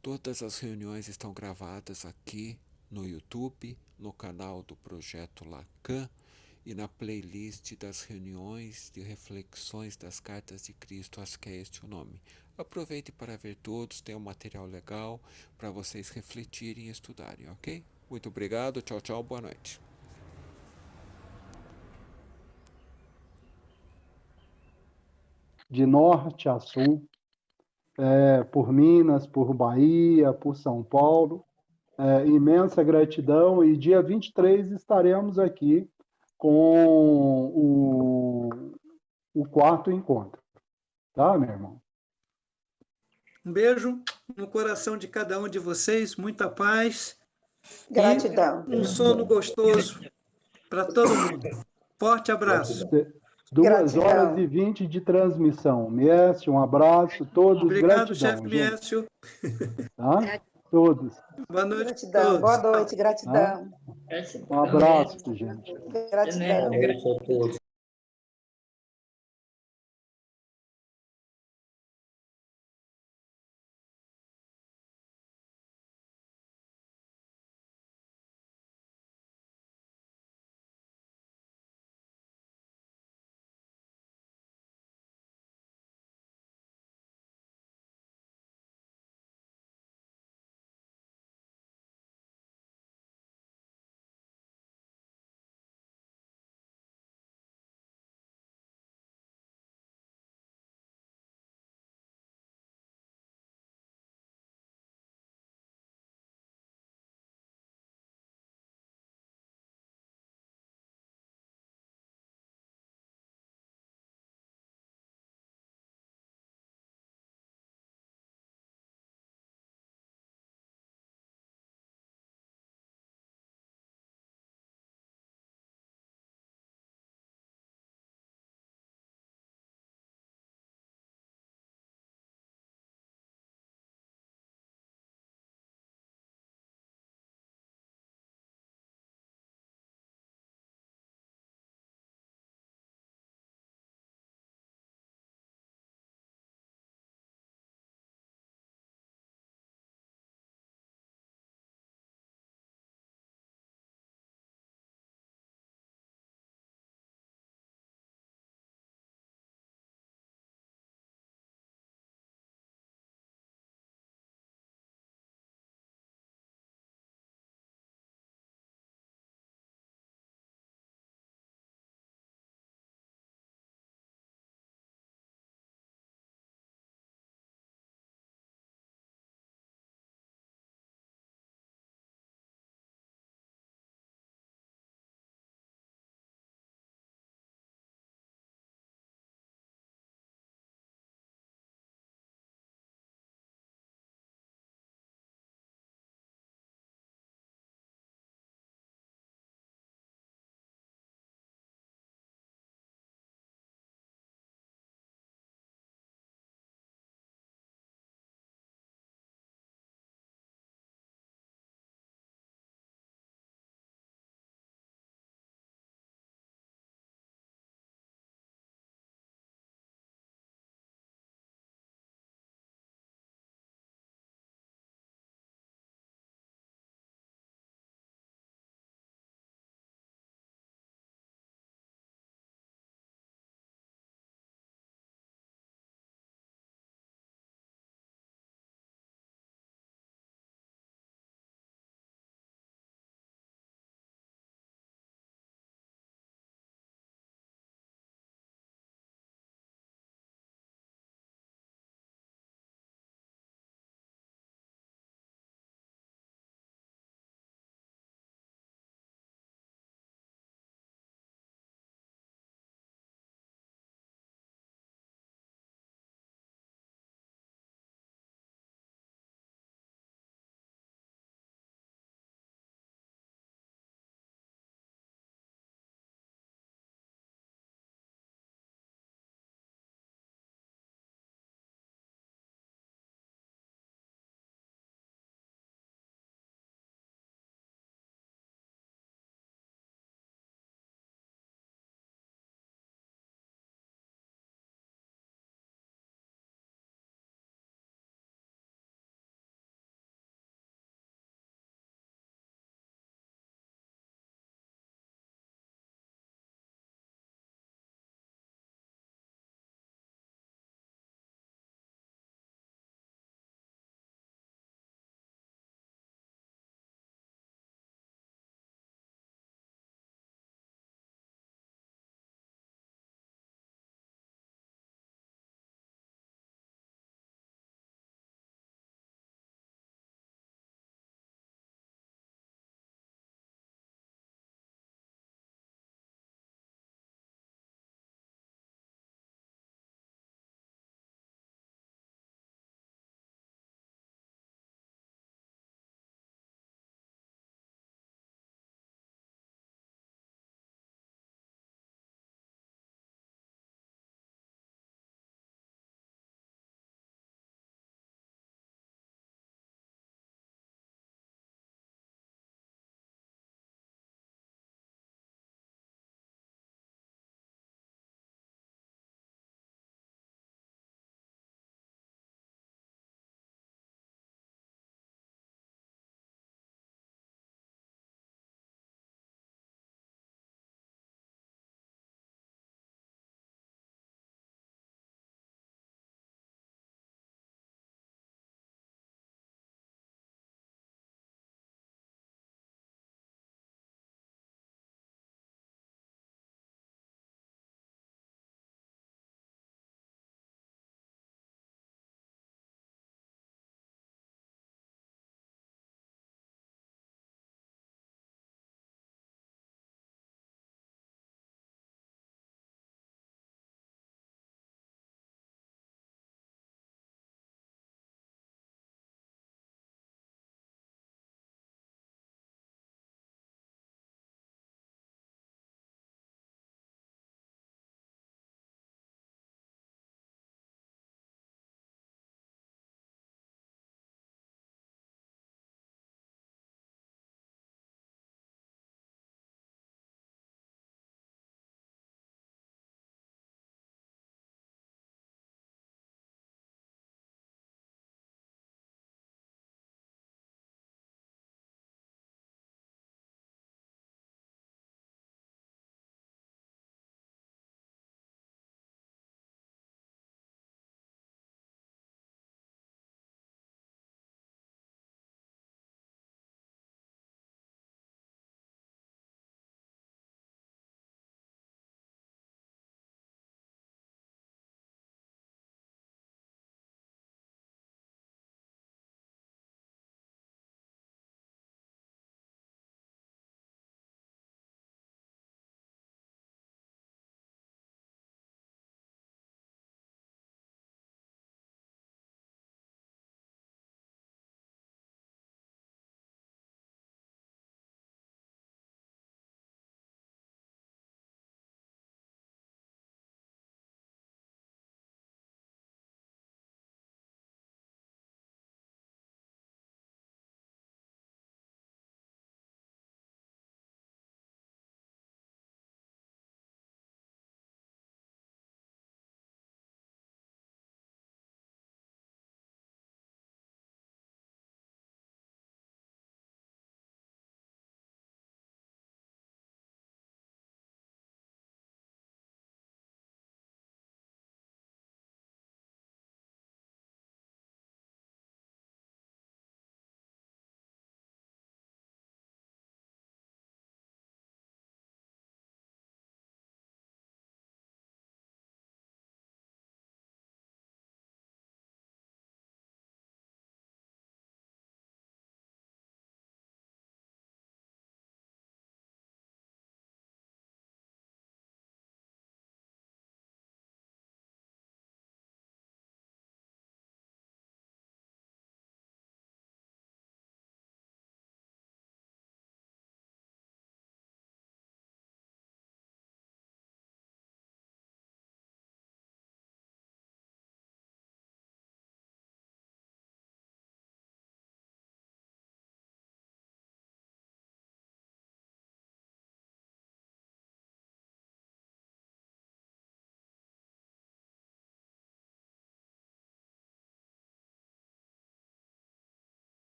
Todas as reuniões estão gravadas aqui no YouTube, no canal do Projeto Lacan e na playlist das reuniões de reflexões das Cartas de Cristo, acho que é este o nome. Aproveite para ver todos, tem um material legal para vocês refletirem e estudarem, ok? Muito obrigado, tchau, tchau, boa noite. De norte a sul, por Minas, por Bahia, por São Paulo, imensa gratidão, e dia 23 estaremos aqui com o quarto encontro, tá, meu irmão? Um beijo no coração de cada um de vocês, muita paz. Gratidão. E um sono gostoso para todo mundo. Forte abraço. 2h20 de transmissão. Mestre, um abraço, todos. Obrigado, gratidão, chefe gente. Miécio. Tá? Todos. Boa noite. Gratidão. Todos. Boa noite, gratidão. Um abraço, gente. Gratidão. Boa noite a todos.